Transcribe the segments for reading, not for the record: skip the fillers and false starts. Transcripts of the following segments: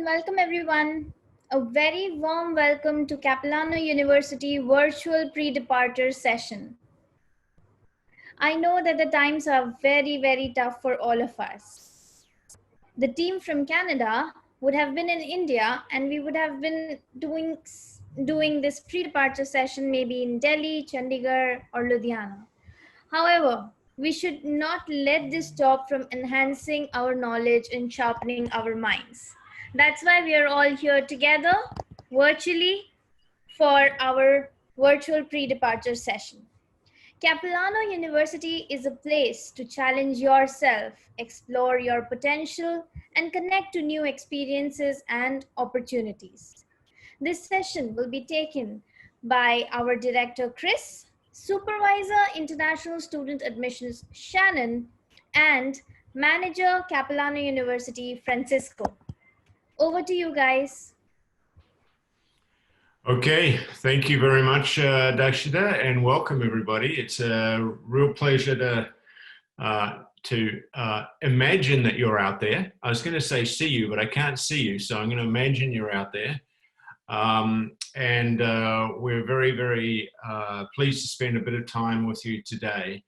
and welcome everyone. A very warm welcome to Capilano University virtual pre-departure session. I know that the times are very tough for all of us. The team from Canada would have been in India and we would have been doing this pre-departure session maybe in Delhi, Chandigarh or Ludhiana. However, we should not let this stop from enhancing our knowledge and sharpening our minds. That's why we are all here together virtually for our virtual pre-departure session. Capilano University is a place to challenge yourself, explore your potential, and connect to new experiences and opportunities. This session will be taken by our director, Chris, Supervisor International Student Admissions Shannon, and Manager Capilano University Francisco. Over to you guys. Okay, thank you very much, Dakshita, and welcome everybody. It's a real pleasure to imagine that you're out there. I was going to say see you, but I can't see you, so I'm going to imagine you're out there. We're very pleased to spend a bit of time with you today.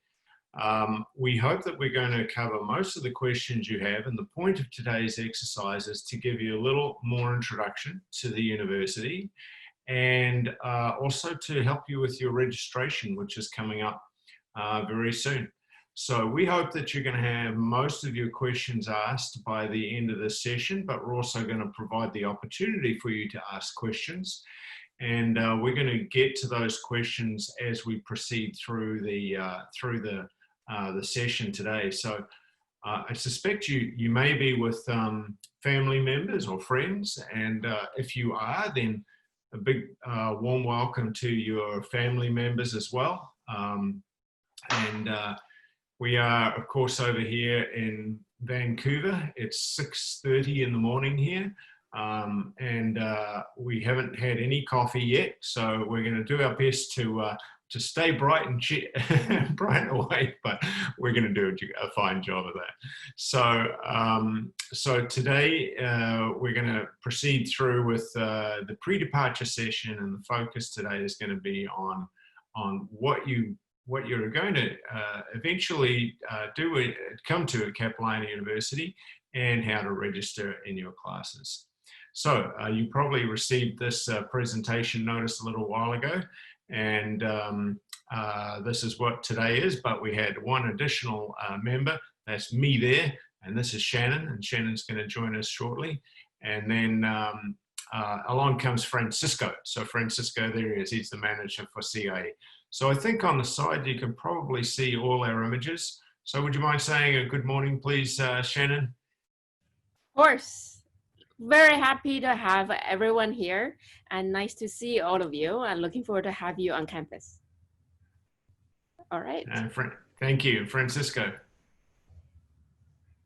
We hope that we're going to cover most of the questions you have, and the point of today's exercise is to give you a little more introduction to the university and also to help you with your registration, which is coming up very soon. So we hope that you're going to have most of your questions asked by the end of this session, but we're also going to provide the opportunity for you to ask questions. And we're going to get to those questions as we proceed through the session today. So I suspect you may be with family members or friends, and if you are, then a big warm welcome to your family members as well. We are, of course, over here in Vancouver. It's 6:30 in the morning here, we haven't had any coffee yet. So we're going to do our best to stay bright and bright and awake, but we're going to do a fine job of that. So today we're going to proceed through with the pre-departure session, and the focus today is going to be on what you're going to eventually come to at Capilano University, and how to register in your classes. So you probably received this presentation notice a little while ago, and this is what today is, but we had one additional member. That's me there, and this is Shannon, and Shannon's going to join us shortly. And then along comes Francisco. So Francisco, there he is. He's the manager for CIA. So I think on the side you can probably see all our images. So would you mind saying a good morning, please, Shannon? Of course. Very happy to have everyone here, and nice to see all of you, and looking forward to have you on campus. All right. Thank you. Francisco.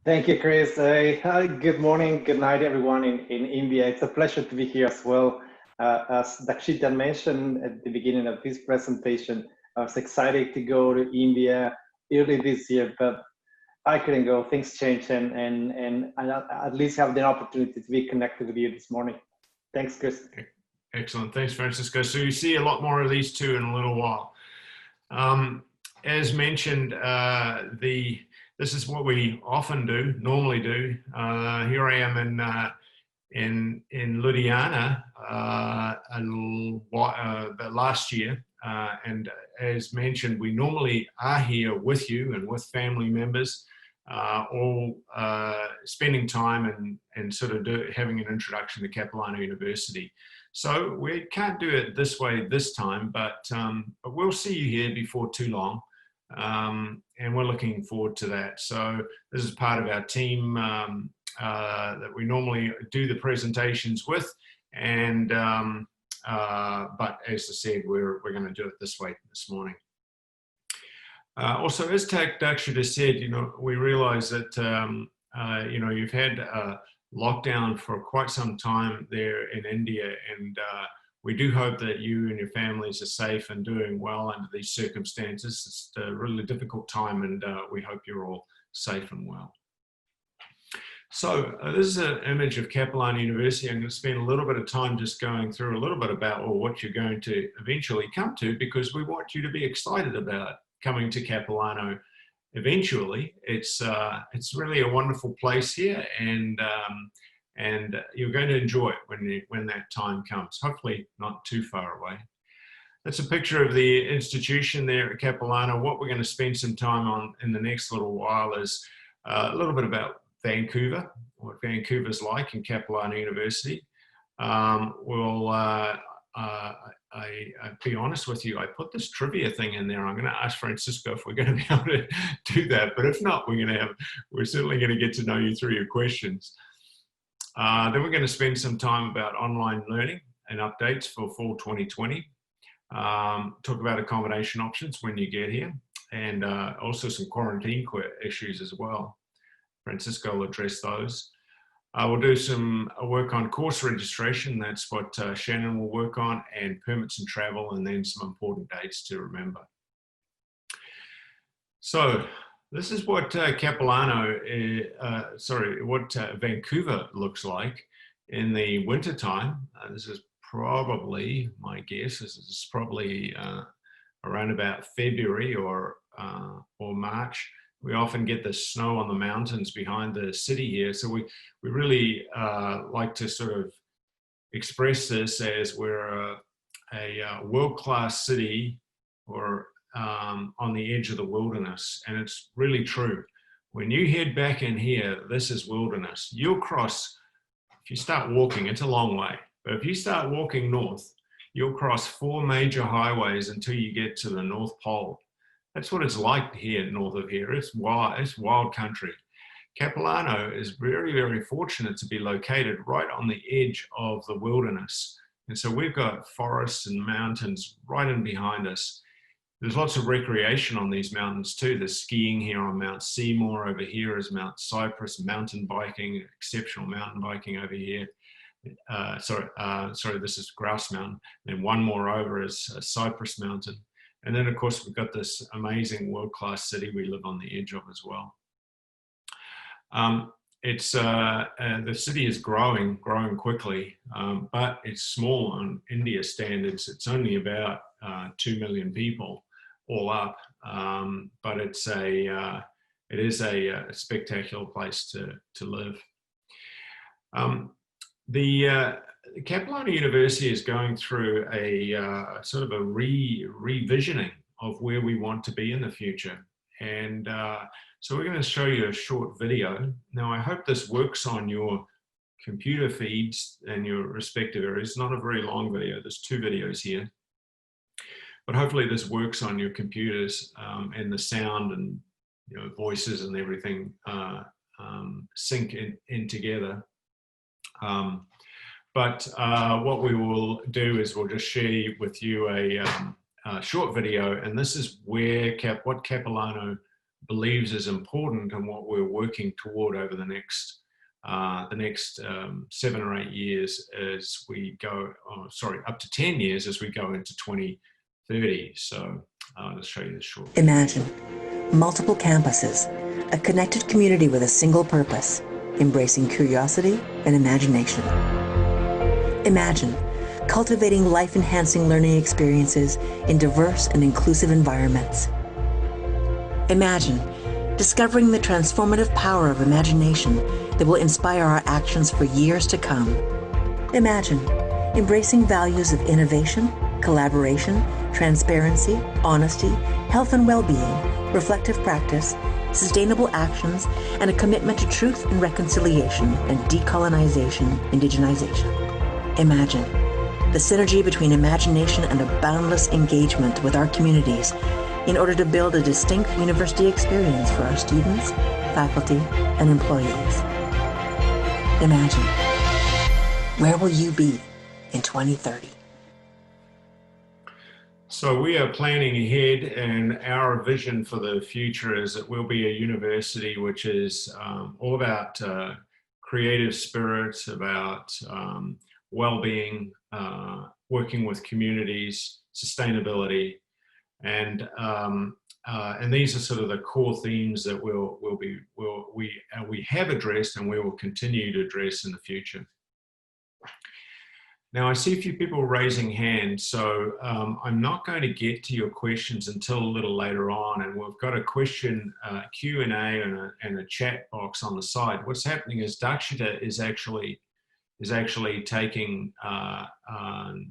Thank you, Chris. Good morning, good night, everyone in India. It's a pleasure to be here as well. As Dakshita mentioned at the beginning of this presentation, I was excited to go to India early this year, but I couldn't go. Things changed, and I at least have the opportunity to be connected with you this morning. Thanks, Chris. Excellent. Thanks, Francisco. So you see a lot more of these two in a little while. As mentioned, this is what we normally do. Here I am in Ludhiana last year, and as mentioned, we normally are here with you and with family members, all spending time and sort of having an introduction to Capilano University. So we can't do it this way this time, but we'll see you here before too long, and we're looking forward to that. So this is part of our team that we normally do the presentations with, and but as I said, we're going to do it this way this morning. Also, as Dakshita said, we realize that you've had a lockdown for quite some time there in India, and we do hope that you and your families are safe and doing well under these circumstances. It's a really difficult time, and we hope you're all safe and well. So this is an image of Capilano University. I'm going to spend a little bit of time just going through a little bit about what you're going to eventually come to, because we want you to be excited about coming to Capilano eventually. It's really a wonderful place here, and you're going to enjoy it when that time comes, hopefully not too far away. That's a picture of the institution there at Capilano. What we're going to spend some time on in the next little while is a little bit about Vancouver, what Vancouver's like in Capilano University. I'll be honest with you, I put this trivia thing in there. I'm going to ask Francisco if we're going to be able to do that, but if not, we're certainly going to get to know you through your questions. Then we're going to spend some time about online learning and updates for fall 2020. Talk about accommodation options when you get here, and also some quarantine issues as well. Francisco will address those. We'll do some work on course registration. That's what Shannon will work on, and permits and travel, and then some important dates to remember. So this is what Vancouver looks like in the wintertime. This is probably, my guess is probably around about February or March. We often get the snow on the mountains behind the city here. So we really like to sort of express this as we're a world-class city, or on the edge of the wilderness. And it's really true. When you head back in here, this is wilderness. You'll cross, if you start walking, it's a long way, but if you start walking north, you'll cross 4 major highways until you get to the North Pole. That's what it's like here north of here. It's wild country. Capilano is very, very fortunate to be located right on the edge of the wilderness. And so we've got forests and mountains right in behind us. There's lots of recreation on these mountains too. There's skiing here on Mount Seymour. Over here is Mount Cypress, mountain biking, exceptional mountain biking over here. Sorry, this is Grouse Mountain. Then one more over is Cypress Mountain. And then, of course, we've got this amazing world-class city we live on the edge of as well. The city is growing quickly, but it's small on India standards. It's only about 2 million people all up, but it is a spectacular place to live. Capilano University is going through a sort of a revisioning of where we want to be in the future. And so we're going to show you a short video. Now, I hope this works on your computer feeds and your respective areas. It's not a very long video. There's 2 videos here. But hopefully this works on your computers, and the sound and voices and everything sync in together. But what we will do is we'll just share with you a short video, and this is where what Capilano believes is important and what we're working toward over the next 7 or 8 years as we go, up to 10 years as we go into 2030. So I'll just show you this short video. Imagine multiple campuses, a connected community with a single purpose, embracing curiosity and imagination. Imagine cultivating life-enhancing learning experiences in diverse and inclusive environments. Imagine discovering the transformative power of imagination that will inspire our actions for years to come. Imagine embracing values of innovation, collaboration, transparency, honesty, health and well-being, reflective practice, sustainable actions, and a commitment to truth and reconciliation and decolonization, indigenization. Imagine the synergy between imagination and a boundless engagement with our communities in order to build a distinct university experience for our students, faculty, and employees. Imagine, where will you be in 2030? So we are planning ahead, and our vision for the future is that we'll be a university which is all about creative spirits, about well-being, working with communities, sustainability, and and these are sort of the core themes that we have addressed and we will continue to address in the future. Now, I see a few people raising hands, so I'm not going to get to your questions until a little later on, and we've got a question Q&A and a chat box on the side. What's happening is Dakshita is actually taking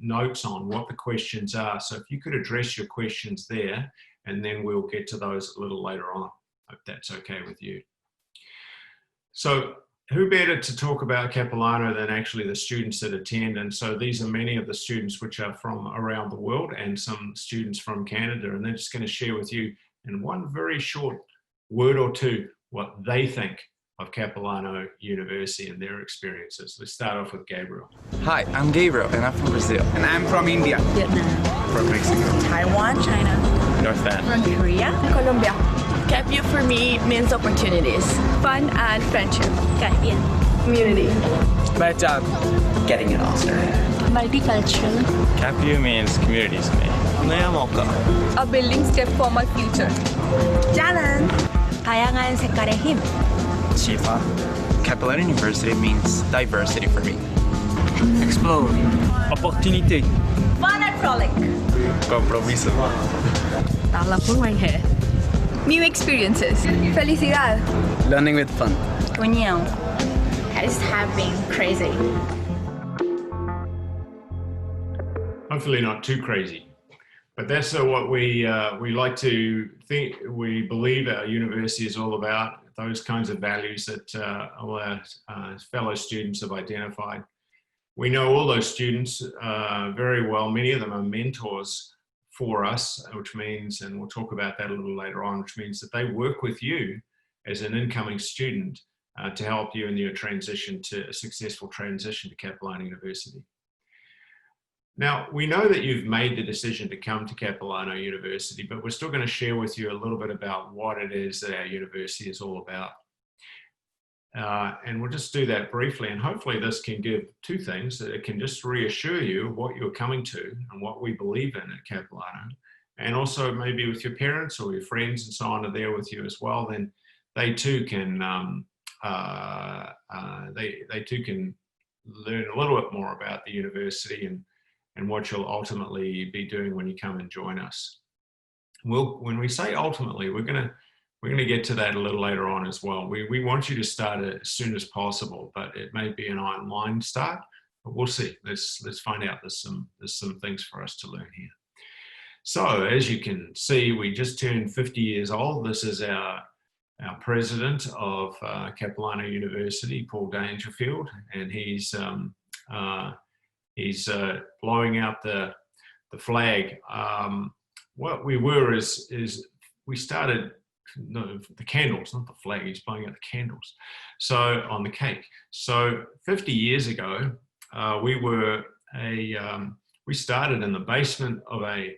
notes on what the questions are. So if you could address your questions there, and then we'll get to those a little later on, if that's okay with you. So who better to talk about Capilano than actually the students that attend? And so these are many of the students which are from around the world and some students from Canada, and they're just going to share with you in one very short word or two what they think of Capilano University and their experiences. Let's start off with Gabriel. Hi, I'm Gabriel and I'm from Brazil. And I'm from India. Vietnam. From Mexico. Taiwan. China. North Van. From Korea. Colombia. CapU for me means opportunities, fun and friendship. 改变. Community. Better job. Getting it all started. Multicultural. CapU means community to me. A building step for my future. Jalan. 다양한 색깔의 힘. Chifa. Capilano University means diversity for me. Explore. Opportunity. Fun and frolic. Compromiso. Đó là phước quan hệ. New experiences. Felicidad. Learning with fun. União. Has have been crazy. Hopefully not too crazy, but that's what we like to think. We believe our university is all about, those kinds of values that all our fellow students have identified. We know all those students very well. Many of them are mentors for us, which means, and we'll talk about that a little later on, which means that they work with you as an incoming student to help you in your transition to a successful transition to Capilano University. Now, we know that you've made the decision to come to Capilano University, but we're still going to share with you a little bit about what it is that our university is all about. And we'll just do that briefly, and hopefully this can give two things. It can just reassure you what you're coming to and what we believe in at Capilano, and also maybe with your parents or your friends and so on are there with you as well, then they too can they too can learn a little bit more about the university and what you'll ultimately be doing when you come and join us. When we say ultimately, we're going to get to that a little later on as well. We want you to start as soon as possible, but it may be an online start, but we'll see. Let's find out. There's some things for us to learn here. So as you can see, we just turned 50 years old. This is our president of Capilano University, Paul Dangerfield, and he's blowing out the flag. What we were is we started. No, the candles, not the flag. He's blowing out the candles. So on the cake. So 50 years ago, we started in the basement of a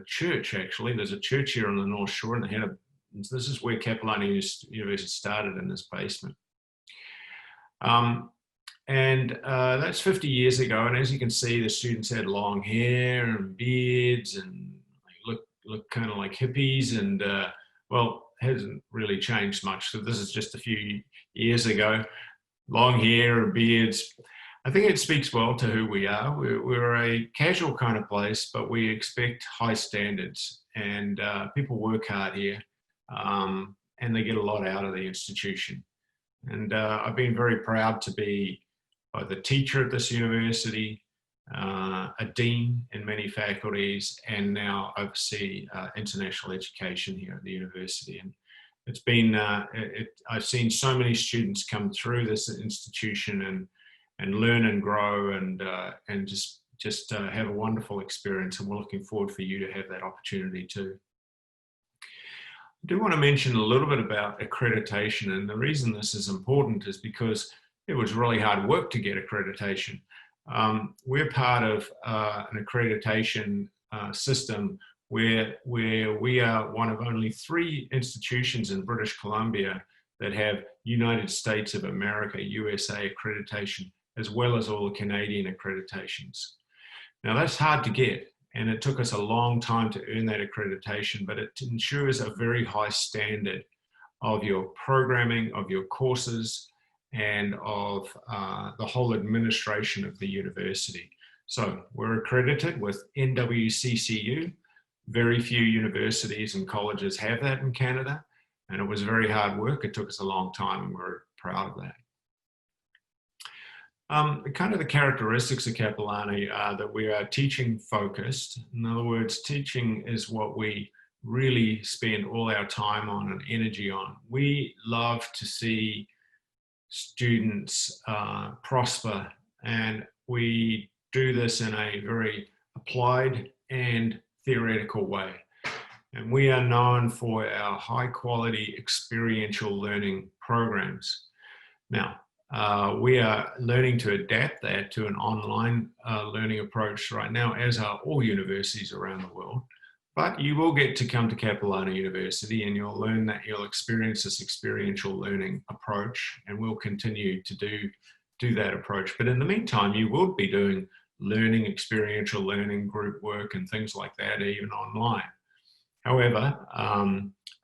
church. Actually, there's a church here on the North Shore, and this is where Capilano University started, in this basement. That's 50 years ago. And as you can see, the students had long hair and beards, and they look kind of like hippies, and well, hasn't really changed much. So this is just a few years ago. Long hair and beards. I think it speaks well to who we are. We're a casual kind of place, but we expect high standards, and people work hard here, and they get a lot out of the institution. And I've been very proud to be both a teacher at this university, a dean in many faculties, and now oversee international education here at the university. And it's been, I've seen so many students come through this institution and learn and grow and just have a wonderful experience. And we're looking forward for you to have that opportunity too. I do want to mention a little bit about accreditation. And the reason this is important is because it was really hard work to get accreditation. We're part of an accreditation system where we are one of only 3 institutions in British Columbia that have United States of America, USA accreditation, as well as all the Canadian accreditations. Now that's hard to get, And it took us a long time to earn that accreditation, but it ensures a very high standard of your programming, of your courses, and of the whole administration of the university. So we're accredited with NWCCU. Very few universities and colleges have that in Canada, and it was very hard work. It took us a long time, and we're proud of that. Kind of the characteristics of Capilano are that we are teaching focused. In other words, teaching is what we really spend all our time on and energy on. We love to see students prosper, and we do this in a very applied and theoretical way. And we are known for our high quality experiential learning programs. Now, we are learning to adapt that to an online learning approach right now, as are all universities around the world. But you will get to come to Capilano University and you'll learn that, you'll experience this experiential learning approach, and we'll continue to do that approach. But in the meantime, you will be doing learning, experiential learning, group work and things like that, even online. However,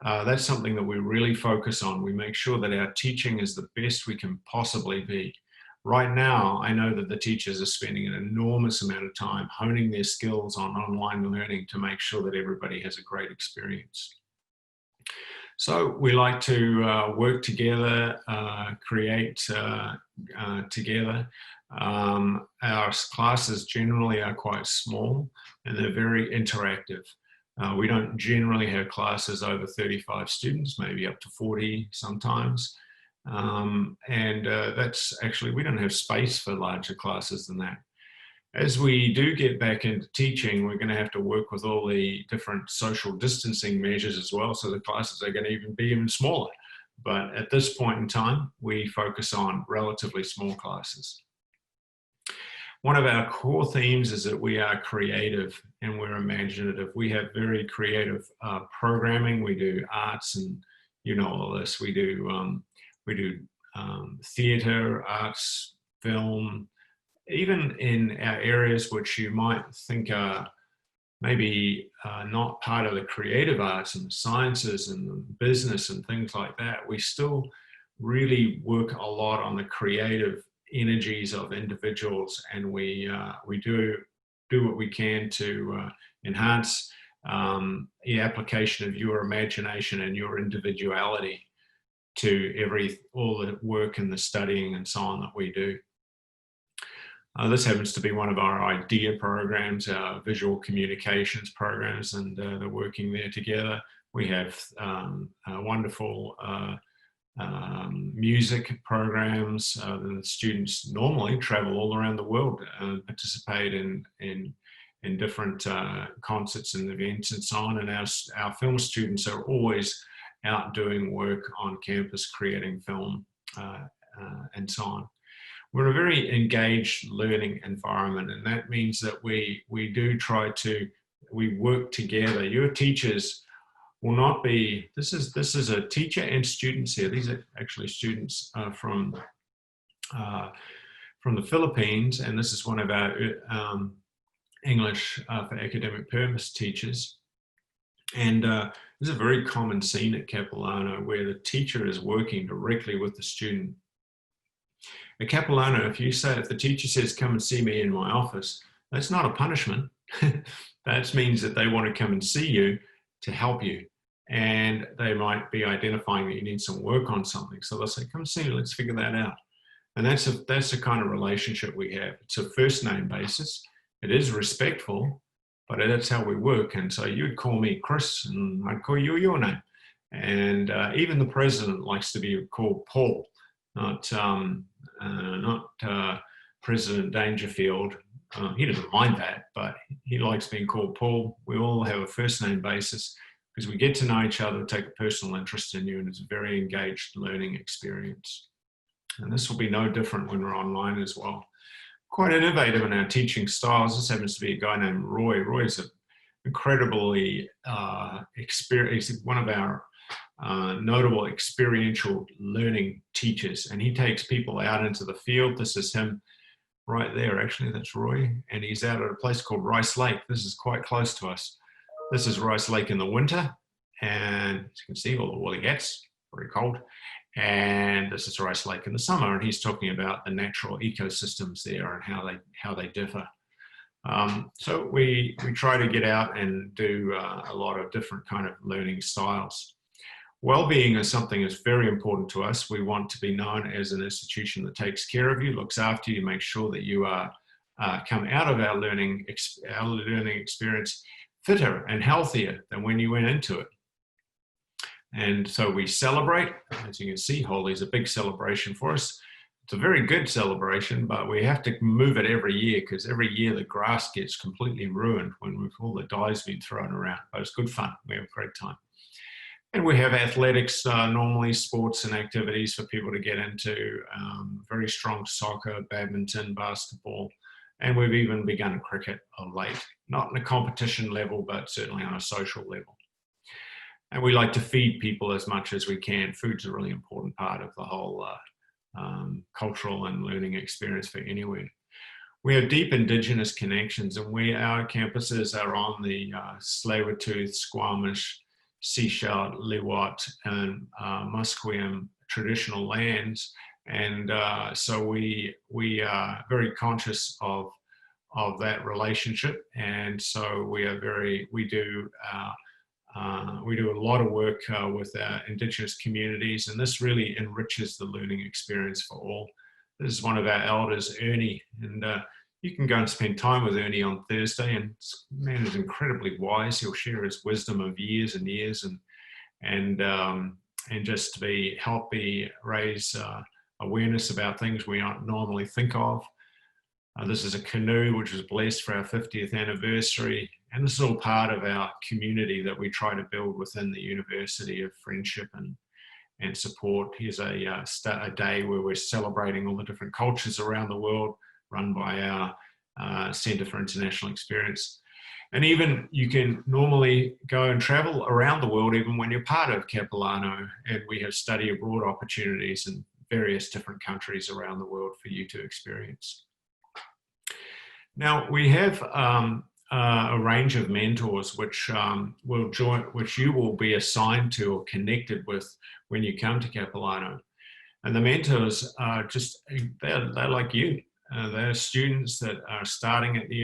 that's something that we really focus on. We make sure that our teaching is the best we can possibly be. Right now, I know that the teachers are spending an enormous amount of time honing their skills on online learning to make sure that everybody has a great experience. So we like to work together, create together. Our classes generally are quite small and they're very interactive. We don't generally have classes over 35 students, maybe up to 40 sometimes. That's actually, we don't have space for larger classes than that. As we do get back into teaching, we're going to have to work with all the different social distancing measures as well, so the classes are going to be even smaller. But at this point in time, we focus on relatively small classes. One of our core themes is that we are creative and we're imaginative. We have very creative programming. We do arts, and you know all this. We do theatre, arts, film, even in our areas which you might think are maybe not part of the creative arts and the sciences and the business and things like that. We still really work a lot on the creative energies of individuals, and we do what we can to enhance the application of your imagination and your individuality to all the work and the studying and so on that we do. This happens to be one of our IDEA programs, our visual communications programs, and they're working there together. We have wonderful music programs. The students normally travel all around the world and participate in different concerts and events and so on. And our film students are always out doing work on campus, creating film and so on. We're a very engaged learning environment, and that means that we do try to, we work together. Your teachers will not be, this is a teacher and students here. These are actually students from the Philippines, and this is one of our English for academic purpose teachers. And this is a very common scene at Capilano where the teacher is working directly with the student. At Capilano, if the teacher says, come and see me in my office, that's not a punishment. That means that they want to come and see you to help you. And they might be identifying that you need some work on something. So they'll say, come see me, let's figure that out. And that's the kind of relationship we have. It's a first name basis. It is respectful, but that's how we work. And so you'd call me Chris and I'd call you your name. And even the president likes to be called Paul, not President Dangerfield. He doesn't mind that, but he likes being called Paul. We all have a first name basis because we get to know each other, take a personal interest in you, and it's a very engaged learning experience. And this will be no different when we're online as well. Quite innovative in our teaching styles. This happens to be a guy named Roy. Roy is an incredibly experienced, one of our notable experiential learning teachers, and he takes people out into the field. This is him right there, actually, that's Roy. And he's out at a place called Rice Lake. This is quite close to us. This is Rice Lake in the winter. And as you can see, all the woolly gets very cold. And this is Rice Lake in the summer. And he's talking about the natural ecosystems there and how they differ. So we try to get out and do a lot of different kind of learning styles. Well-being is something that's very important to us. We want to be known as an institution that takes care of you, looks after you, makes sure that you are come out of our learning experience fitter and healthier than when you went into it. And so we celebrate. As you can see, Holi is a big celebration for us. It's a very good celebration, but we have to move it every year because every year the grass gets completely ruined when all the dye's been thrown around. But it's good fun. We have a great time. And we have athletics, normally sports and activities for people to get into, very strong soccer, badminton, basketball, and we've even begun cricket of late, not in a competition level, but certainly on a social level. And we like to feed people as much as we can. Food's a really important part of the whole cultural and learning experience for anyone. We have deep Indigenous connections, and our campuses are on the Tsleil-Waututh, Squamish, Sechelt, Lewot, and Musqueam traditional lands, and so we are very conscious of that relationship, and so we do a lot of work with our Indigenous communities, and this really enriches the learning experience for all. This is one of our elders, Ernie, and you can go and spend time with Ernie on Thursday, and man is incredibly wise. He'll share his wisdom of years and years, and just to help raise awareness about things we don't normally think of. This is a canoe which was blessed for our 50th anniversary, and this is all part of our community that we try to build within the university of friendship and support. Here's a day where we're celebrating all the different cultures around the world, run by our Centre for International Experience. And even you can normally go and travel around the world even when you're part of Capilano, and we have study abroad opportunities in various different countries around the world for you to experience. Now we have a range of mentors which you will be assigned to or connected with when you come to Capilano. And the mentors are they're like you. They're students that are started at the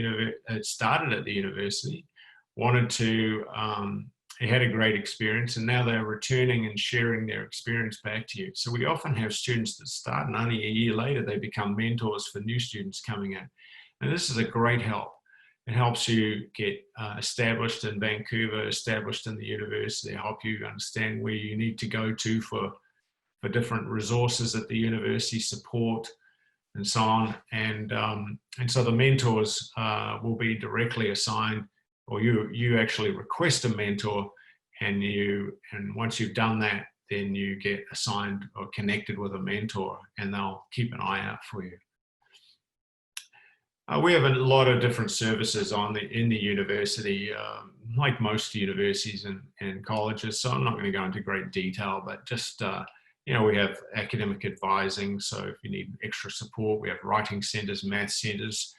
university, had a great experience, and now they're returning and sharing their experience back to you. So we often have students that start, and only a year later they become mentors for new students coming in. And this is a great help. It helps you get established in Vancouver, established in the university, help you understand where you need to go to for different resources at the university, support, and so on. And so the mentors will be directly assigned, or you actually request a mentor, and once you've done that, then you get assigned or connected with a mentor, and they'll keep an eye out for you. We have a lot of different services in the university, like most universities and colleges. So I'm not going to go into great detail, but just we have academic advising. So if you need extra support, we have writing centers, math centers,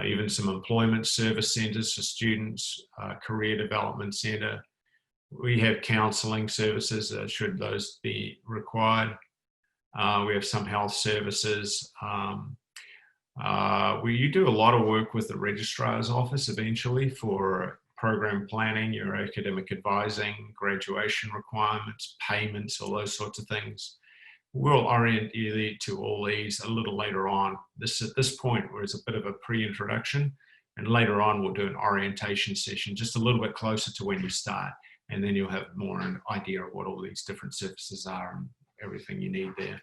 even some employment service centers for students, career development center. We have counseling services, should those be required. We have some health services. You do a lot of work with the registrar's office eventually for program planning, your academic advising, graduation requirements, payments, all those sorts of things. We'll orient you to all these a little later on. At this point, is a bit of a pre-introduction, and later on we'll do an orientation session just a little bit closer to when you start, and then you'll have more an idea of what all these different services are and everything you need there.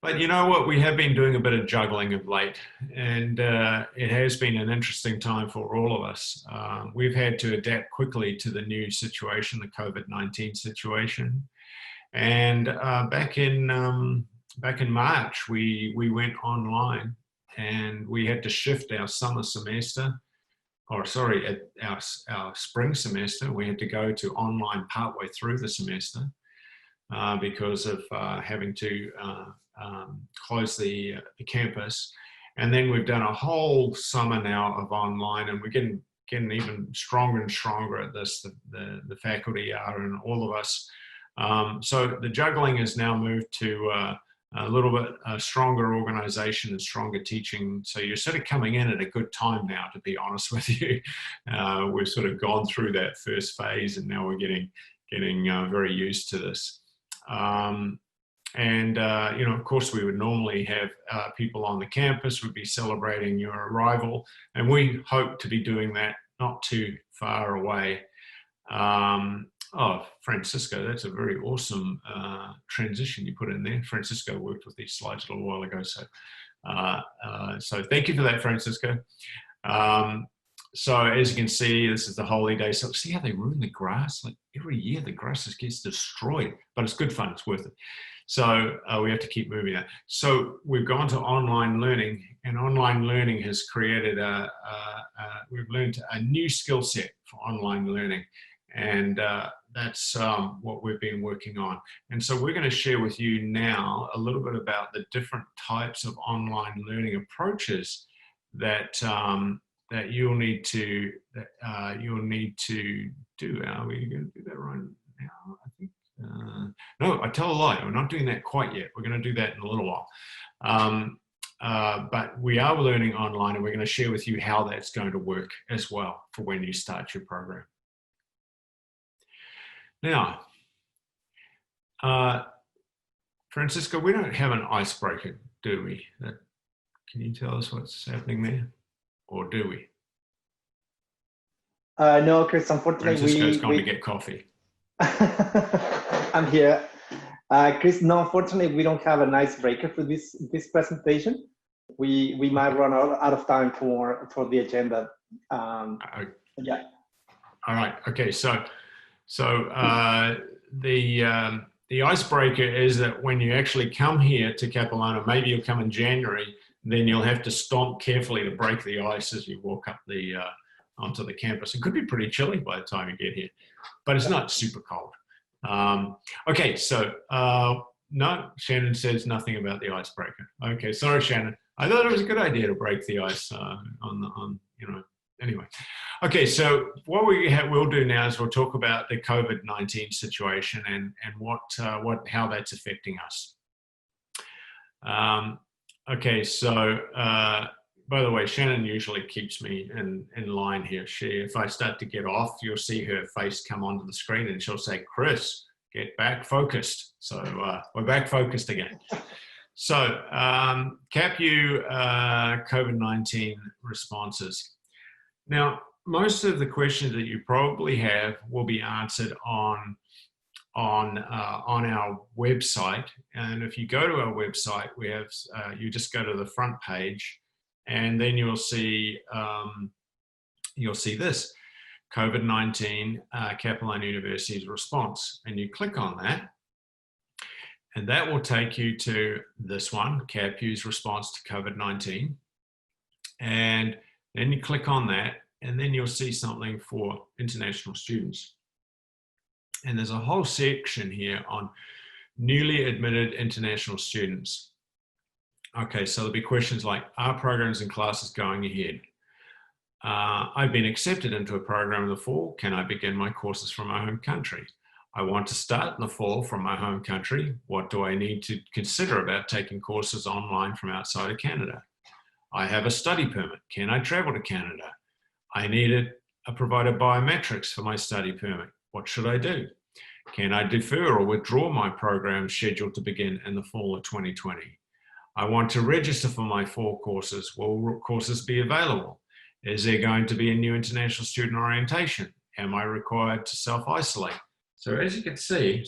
But you know what, we have been doing a bit of juggling of late, and it has been an interesting time for all of us. We've had to adapt quickly to the new situation, the COVID-19 situation. And back in March, we went online, and we had to shift our summer semester, our spring semester. We had to go to online partway through the semester. because of having to close the campus. And then we've done a whole summer now of online, and we're getting even stronger and stronger at this. The faculty are, and all of us. So the juggling has now moved to a little bit stronger organization and stronger teaching. So you're sort of coming in at a good time now, to be honest with you. We've sort of gone through that first phase, and now we're getting very used to this. You know, of course, we would normally have people on the campus, would be celebrating your arrival, and we hope to be doing that not too far away. Oh, Francisco, that's a very awesome transition you put in there. Francisco worked with these slides a little while ago, so thank you for that, Francisco. So as you can see, this is the holy day. So see how they ruin the grass? Like every year the grass just gets destroyed, but it's good fun, it's worth it. So we have to keep moving that. So we've gone to online learning, and online learning has created we've learned a new skill set for online learning. And that's what we've been working on. And so we're going to share with you now a little bit about the different types of online learning approaches that that you'll need to do. Are we going to do that right now? I think. No, I tell a lie. We're not doing that quite yet. We're going to do that in a little while. But we are learning online, and we're going to share with you how that's going to work as well for when you start your program. Now, Francisco, we don't have an icebreaker, do we? Can you tell us what's happening there? Or do we? No, Chris, unfortunately, Francisco's gone to get coffee. I'm here. Chris, no, unfortunately, we don't have an icebreaker for this presentation. We might run out of time for the agenda. Yeah. All right. Okay. So the icebreaker is that when you actually come here to Capilano, maybe you'll come in January, then you'll have to stomp carefully to break the ice as you walk up onto the campus. It could be pretty chilly by the time you get here, but it's not super cold. Okay, so no, Shannon says nothing about the icebreaker. Okay, sorry, Shannon. I thought it was a good idea to break the ice anyway. Okay, so what we'll do now is we'll talk about the COVID-19 situation and how that's affecting us. Okay, so by the way, Shannon usually keeps me in line here. If I start to get off, you'll see her face come onto the screen, and she'll say, "Chris, get back focused." So we're back focused again. So CapU COVID-19 responses. Now, most of the questions that you probably have will be answered on our website. And if you go to our website, we have you just go to the front page, and then you'll see this COVID-19 Capilano University's response, and you click on that, and that will take you to this one, CapU's response to COVID-19, and then you click on that, and then you'll see something for international students. And there's a whole section here on newly admitted international students. Okay, so there'll be questions like, are programs and classes going ahead? I've been accepted into a program in the fall. Can I begin my courses from my home country? I want to start in the fall from my home country. What do I need to consider about taking courses online from outside of Canada? I have a study permit. Can I travel to Canada? I needed a provided biometrics for my study permit. What should I do? Can I defer or withdraw my program scheduled to begin in the fall of 2020? I want to register for my fall courses. Will courses be available? Is there going to be a new international student orientation? Am I required to self-isolate? So as you can see,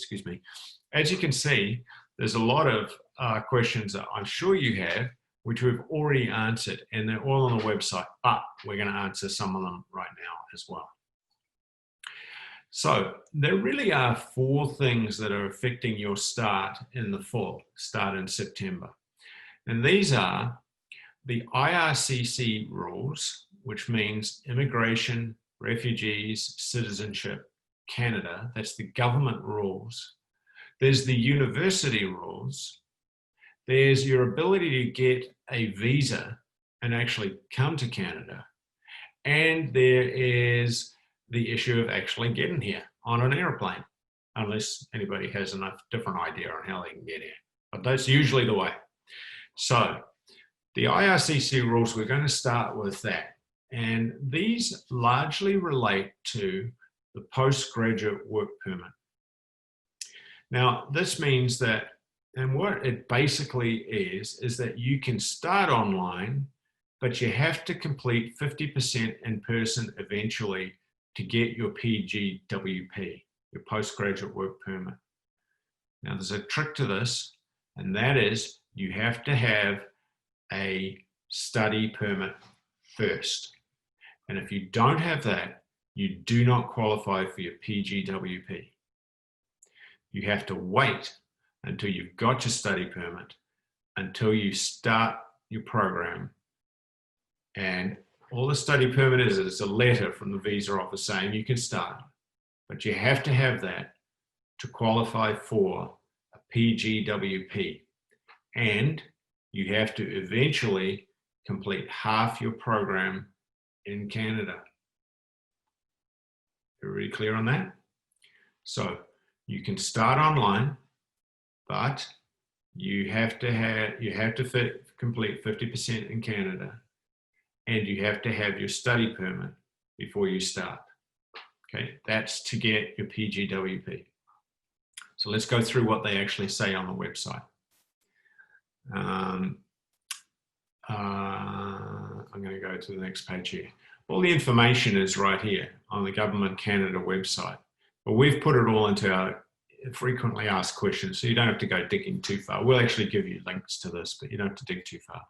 there's a lot of questions that I'm sure you have, which we've already answered, and they're all on the website, but we're going to answer some of them right now as well. So there really are 4 things that are affecting your start in the fall, start in September. And these are the IRCC rules, which means Immigration, Refugees, Citizenship, Canada. That's the government rules. There's the university rules. There's your ability to get a visa and actually come to Canada. And there is the issue of actually getting here on an airplane, unless anybody has enough different idea on how they can get here. But that's usually the way. So the IRCC rules, we're going to start with that. And these largely relate to the postgraduate work permit. Now, this means that, and what it basically is that you can start online, but you have to complete 50% in person eventually to get your PGWP, your postgraduate work permit. Now, there's a trick to this, and that is you have to have a study permit first. And if you don't have that, you do not qualify for your PGWP. You have to wait until you've got your study permit, until you start your program. And all the study permit is a letter from the visa office saying you can start, but you have to have that to qualify for a PGWP. And you have to eventually complete half your program in Canada. Everybody clear on that? So you can start online, but you have to complete 50% in Canada, and you have to have your study permit before you start. Okay, that's to get your PGWP. So let's go through what they actually say on the website. I'm going to go to the next page here. All the information is right here on the Government Canada website, but we've put it all into our frequently asked questions, so you don't have to go digging too far. We'll actually give you links to this, but you don't have to dig too far.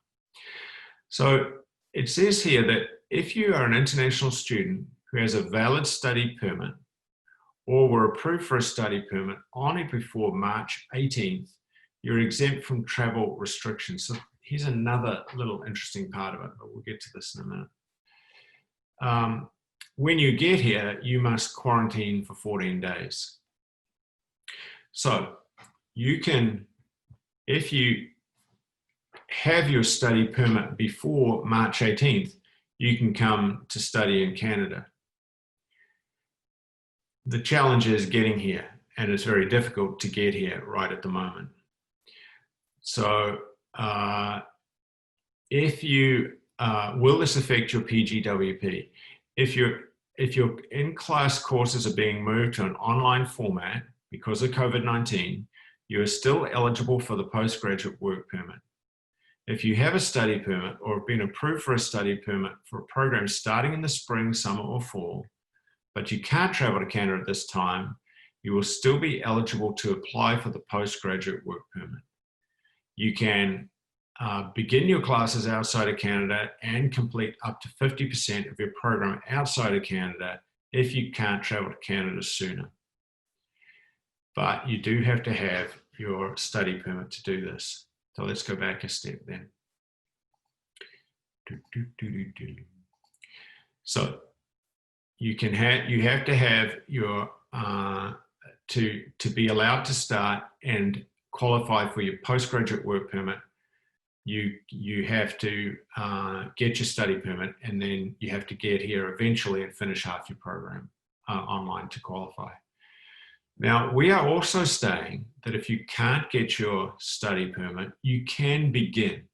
So it says here that if you are an international student who has a valid study permit or were approved for a study permit on or before March 18th, you're exempt from travel restrictions. So here's another little interesting part of it, but we'll get to this in a minute. When you get here, you must quarantine for 14 days. So you can, if you have your study permit before March 18th, you can come to study in Canada. The challenge is getting here, and it's very difficult to get here right at the moment. So will this affect your PGWP? If your in-class courses are being moved to an online format because of COVID-19, you are still eligible for the postgraduate work permit. If you have a study permit or have been approved for a study permit for a program starting in the spring, summer, or fall, but you can't travel to Canada at this time, you will still be eligible to apply for the postgraduate work permit. You can begin your classes outside of Canada and complete up to 50% of your program outside of Canada if you can't travel to Canada sooner. But you do have to have your study permit to do this. So let's go back a step then. So you have to have your to be allowed to start and qualify for your postgraduate work permit. You have to get your study permit, and then you have to get here eventually and finish half your program online to qualify. Now, we are also saying that if you can't get your study permit, you can begin.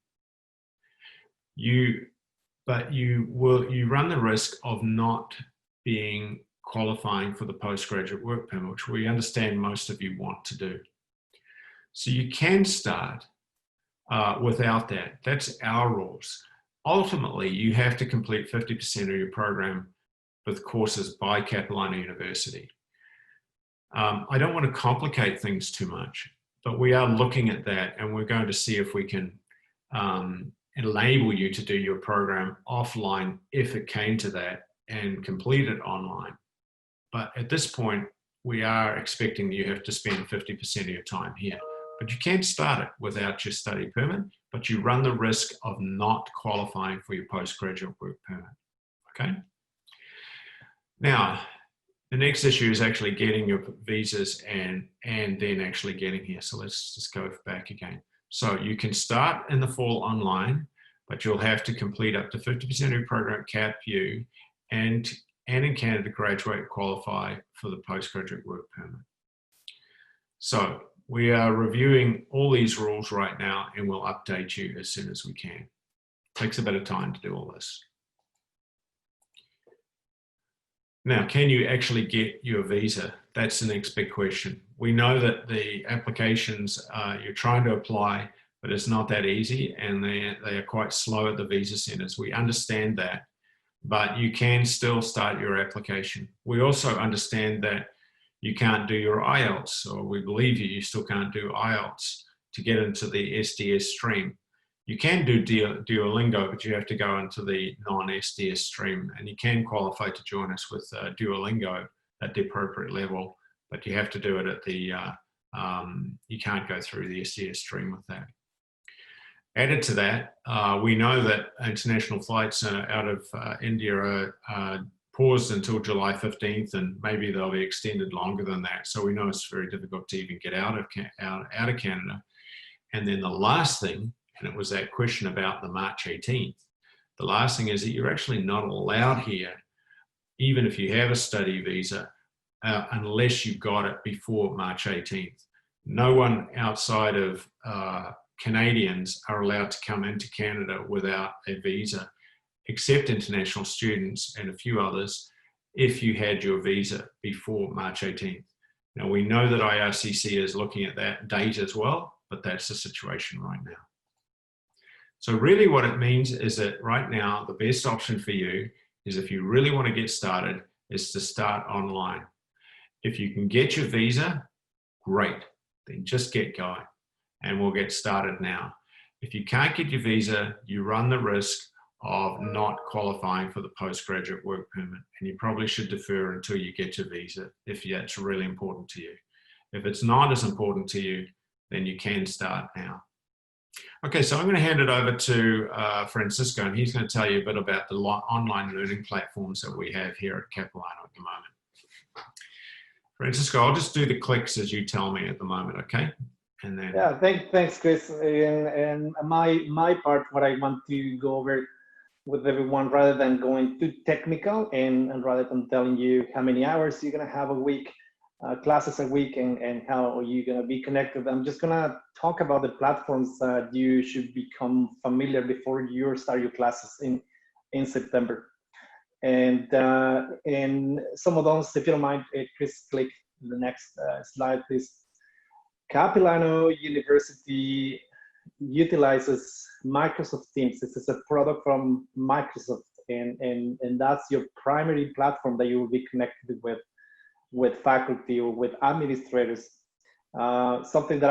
But you run the risk of not being qualifying for the postgraduate work permit, which we understand most of you want to do. So you can start without that. That's our rules. Ultimately, you have to complete 50% of your program with courses by Capilano University. I don't want to complicate things too much, but we are looking at that, and we're going to see if we can enable you to do your program offline if it came to that, and complete it online. But at this point, we are expecting you have to spend 50% of your time here. But you can start it without your study permit, but you run the risk of not qualifying for your postgraduate work permit, okay? Now, The next issue is actually getting your visas and then actually getting here. So let's just go back again. So you can start in the fall online, but you'll have to complete up to 50% of your program at CapU and in Canada graduate qualify for the postgraduate work permit. So we are reviewing all these rules right now and we'll update you as soon as we can. Takes a bit of time to do all this. Now, can you actually get your visa? That's the next big question. We know that the applications, you're trying to apply, but it's not that easy and they are quite slow at the visa centers. We understand that, but you can still start your application. We also understand that you can't do your IELTS, or we believe you still can't do IELTS to get into the SDS stream. You can do Duolingo, but you have to go into the non-SDS stream, and you can qualify to join us with Duolingo at the appropriate level, but you have to do it at the, you can't go through the SDS stream with that. Added to that, we know that international flights out of India are paused until July 15th, and maybe they'll be extended longer than that. So we know it's very difficult to even get out of Canada. And then the last thing, and it was that question about the March 18th. The last thing is that you're actually not allowed here, even if you have a study visa, unless you got it before March 18th. No one outside of Canadians are allowed to come into Canada without a visa, except international students and a few others, if you had your visa before March 18th. Now, we know that IRCC is looking at that date as well, but that's the situation right now. So really what it means is that right now, the best option for you is, if you really want to get started, is to start online. If you can get your visa, great, then just get going and we'll get started now. If you can't get your visa, you run the risk of not qualifying for the postgraduate work permit, and you probably should defer until you get your visa if that's really important to you. If it's not as important to you, then you can start now. Okay, so I'm going to hand it over to Francisco, and he's going to tell you a bit about the online learning platforms that we have here at Capilano at the moment. Francisco, I'll just do the clicks as you tell me at the moment, okay? And then yeah, thanks, Chris. And my part, what I want to go over with everyone, rather than going too technical and rather than telling you how many hours you're going to have a week, classes a week, and how you're going to be connected. I'm just going to talk about the platforms that you should become familiar before you start your classes in September. And some of those, if you don't mind, Chris, click the next slide, please. Capilano University utilizes Microsoft Teams. This is a product from Microsoft, and that's your primary platform that you will be connected with faculty or with administrators. Something that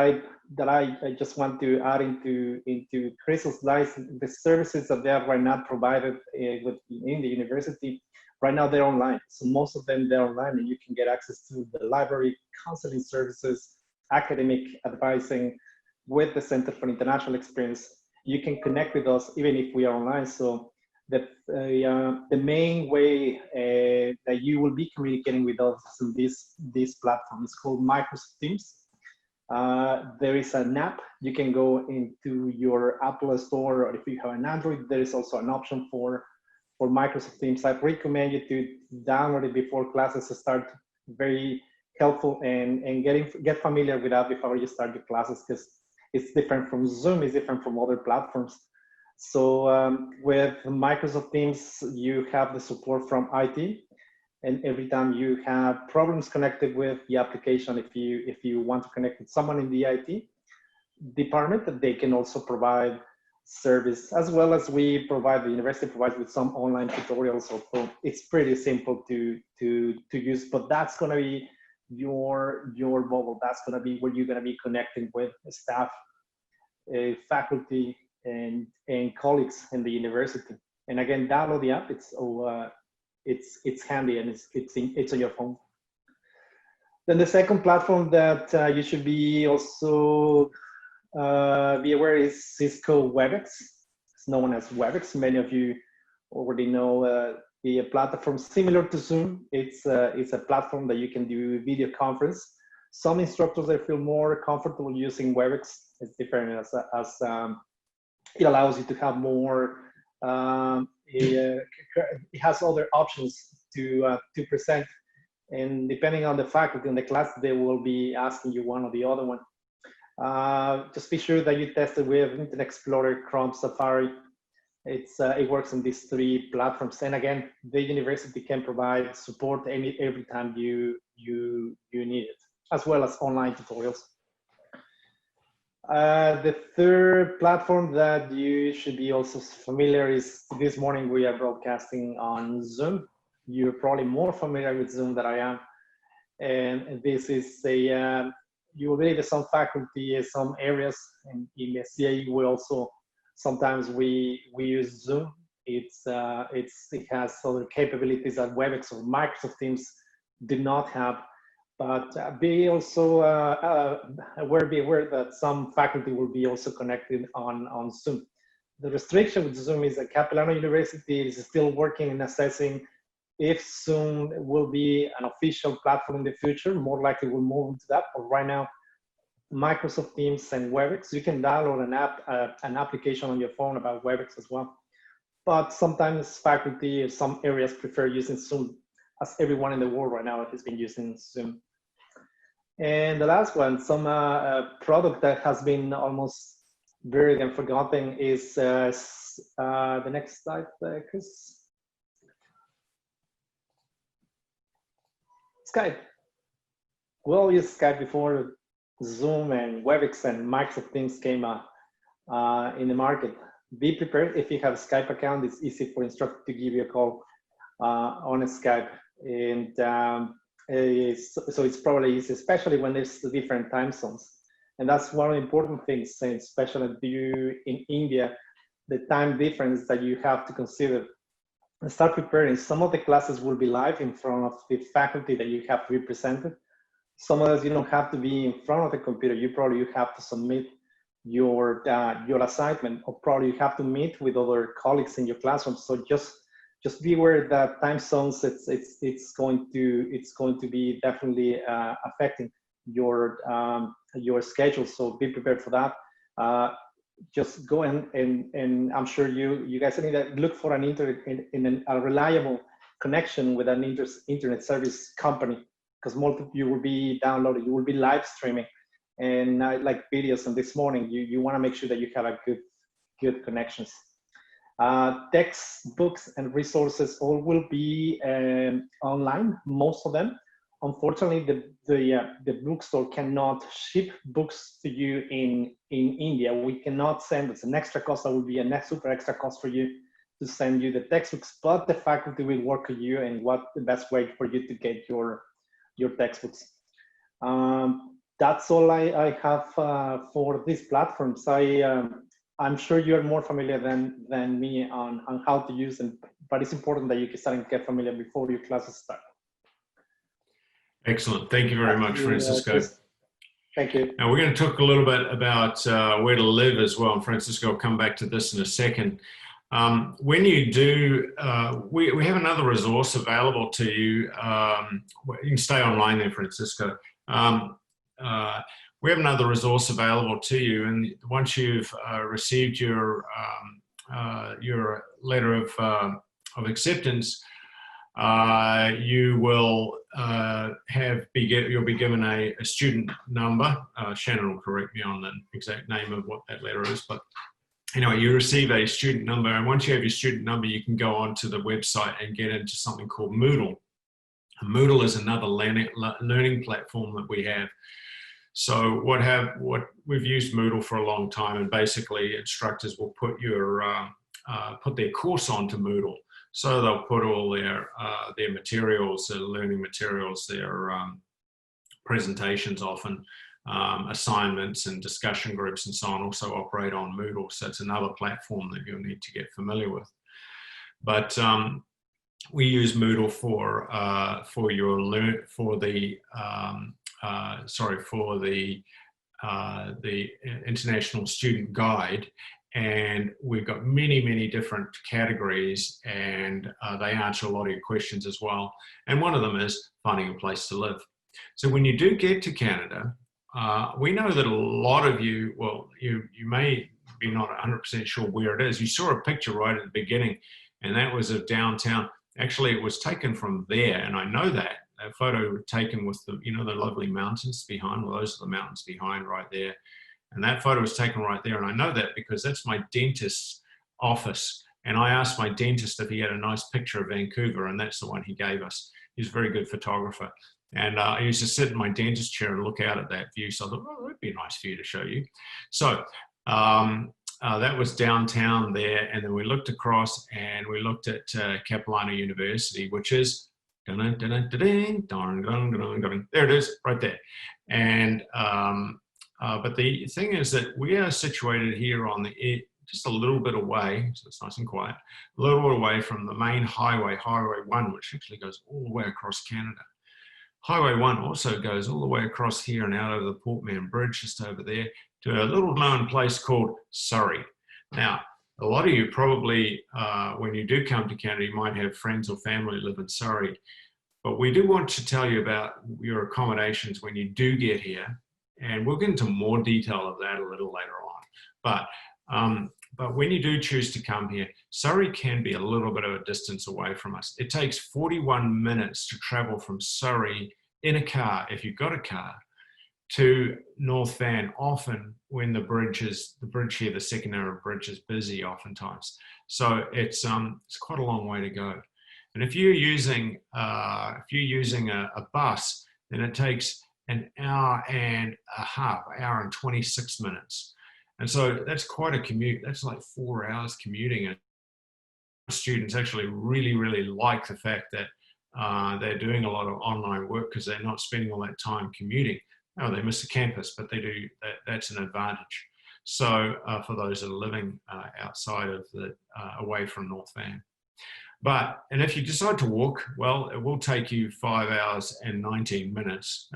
I just want to add into Chris's slides, the services that they are right now provided in the university, right now they're online. So most of them, they're online, and you can get access to the library, counseling services, academic advising with the Center for International Experience. You can connect with us even if we are online. So the main way that you will be communicating with us in this platform is called Microsoft Teams. There is an app. You can go into your Apple Store, or if you have an Android, there is also an option for Microsoft Teams. I recommend you to download it before classes start. Very helpful, and get familiar with that before you start your classes, because it's different from Zoom, it's different from other platforms. So with Microsoft Teams, you have the support from IT, and every time you have problems connected with the application, if you want to connect with someone in the IT department, they can also provide service, as well as the university provides with some online tutorials. So it's pretty simple to use, but that's going to be your bubble. That's going to be where you're going to be connecting with staff, faculty, and colleagues in the university. And again, download the app. It's handy, and it's on your phone. Then the second platform that you should be also be aware is Cisco WebEx. It's known as WebEx. Many of you already know be a platform similar to Zoom. It's a platform that you can do video conference. Some instructors, they feel more comfortable using WebEx. It's different as it allows you to have more, it has other options to present. And depending on the faculty in the class, they will be asking you one or the other one. Just be sure that you test it with Internet Explorer, Chrome, Safari. It works on these 3 platforms. And again, the university can provide support every time you need it, as well as online tutorials. The third platform that you should be also familiar is, this morning we are broadcasting on Zoom. You're probably more familiar with Zoom than I am. And this is a, you will believe that some faculty, some areas in the CAE, we also, sometimes we use Zoom. It has other capabilities that WebEx or Microsoft Teams did not have. But be also be aware that some faculty will be also connected on Zoom. The restriction with Zoom is that Capilano University is still working and assessing if Zoom will be an official platform in the future. More likely we'll move into that. But right now, Microsoft Teams and WebEx, you can download an application on your phone about WebEx as well. But sometimes faculty, some areas prefer using Zoom, as everyone in the world right now has been using Zoom. And the last one, some product that has been almost buried and forgotten is the next slide, Chris. Skype. We all used Skype before Zoom and WebEx and Microsoft Teams came in the market. Be prepared. If you have a Skype account, it's easy for instructor to give you a call on a Skype. And so it's probably easy, especially when there's different time zones. And that's one of the important things, especially you in India, the time difference that you have to consider. And start preparing. Some of the classes will be live in front of the faculty that you have represented. Some of us, you don't have to be in front of the computer. You have to submit your assignment, or probably you have to meet with other colleagues in your classroom. So just be aware that time zones, it's going to be definitely affecting your schedule. So be prepared for that. Just go and I'm sure you guys need to look for a reliable connection with an internet service company, because most of you will be downloading, you will be live streaming, and like videos. And this morning, you want to make sure that you have a good connections. Textbooks and resources all will be online, most of them. Unfortunately, the bookstore cannot ship books to you in India. We cannot send. It's an extra cost. That will be a super extra cost for you to send you the textbooks, but the faculty will work with you and what the best way for you to get your textbooks. That's all I have for these platforms. I'm sure you're more familiar than me on how to use them, but it's important that you can start and get familiar before your classes start. Excellent. Thank you very much, Francisco. Thank you. Now we're going to talk a little bit about where to live as well. And Francisco will come back to this in a second. When you do, we have another resource available to you. You can stay online there, Francisco. We have another resource available to you, and once you've received your letter of acceptance, you will you'll be given a student number. Shannon will correct me on the exact name of what that letter is, but anyway, you receive a student number, and once you have your student number, you can go onto the website and get into something called Moodle. And Moodle is another learning platform that we have. So what we've used Moodle for a long time, and basically instructors will put their course onto Moodle. So they'll put all their materials, their learning materials, their presentations often, assignments and discussion groups and so on also operate on Moodle. So it's another platform that you'll need to get familiar with. But we use Moodle for the International Student Guide and we've got many different categories, and they answer a lot of your questions as well. And one of them is finding a place to live. So when you do get to Canada, we know that a lot of you, well, you may be not 100% sure where it is. You saw a picture right at the beginning, and that was of downtown. Actually, it was taken from there, and I know that. That photo taken with the, you know, the lovely mountains behind. Well, those are the mountains behind right there. And that photo was taken right there. And I know that because that's my dentist's office. And I asked my dentist if he had a nice picture of Vancouver, and that's the one he gave us. He's a very good photographer. And I used to sit in my dentist chair and look out at that view. So I thought, oh, that'd be a nice view to show you. So that was downtown there. And then we looked across and we looked at Capilano University, which is, there it is, right there. And but the thing is that we are situated here on the just a little bit away, so it's nice and quiet, a little bit away from the main highway, Highway 1, which actually goes all the way across Canada. Highway 1 also goes all the way across here and out over the Portman Bridge, just over there, to a little known place called Surrey. Now, a lot of you probably, when you do come to Canada, you might have friends or family live in Surrey. But we do want to tell you about your accommodations when you do get here. And we'll get into more detail of that a little later on. But when you do choose to come here, Surrey can be a little bit of a distance away from us. It takes 41 minutes to travel from Surrey in a car, if you've got a car, to North Van, often when the bridge here, the secondary bridge, is busy oftentimes. So it's quite a long way to go. And if you're using a bus, then it takes an hour and a half, hour and 26 minutes. And so that's quite a commute. That's like 4 hours commuting. And students actually really like the fact that they're doing a lot of online work because they're not spending all that time commuting. Oh, they miss the campus, but they do. That's an advantage. So for those that are living outside of away from North Van. And if you decide to walk, well, it will take you 5 hours and 19 minutes.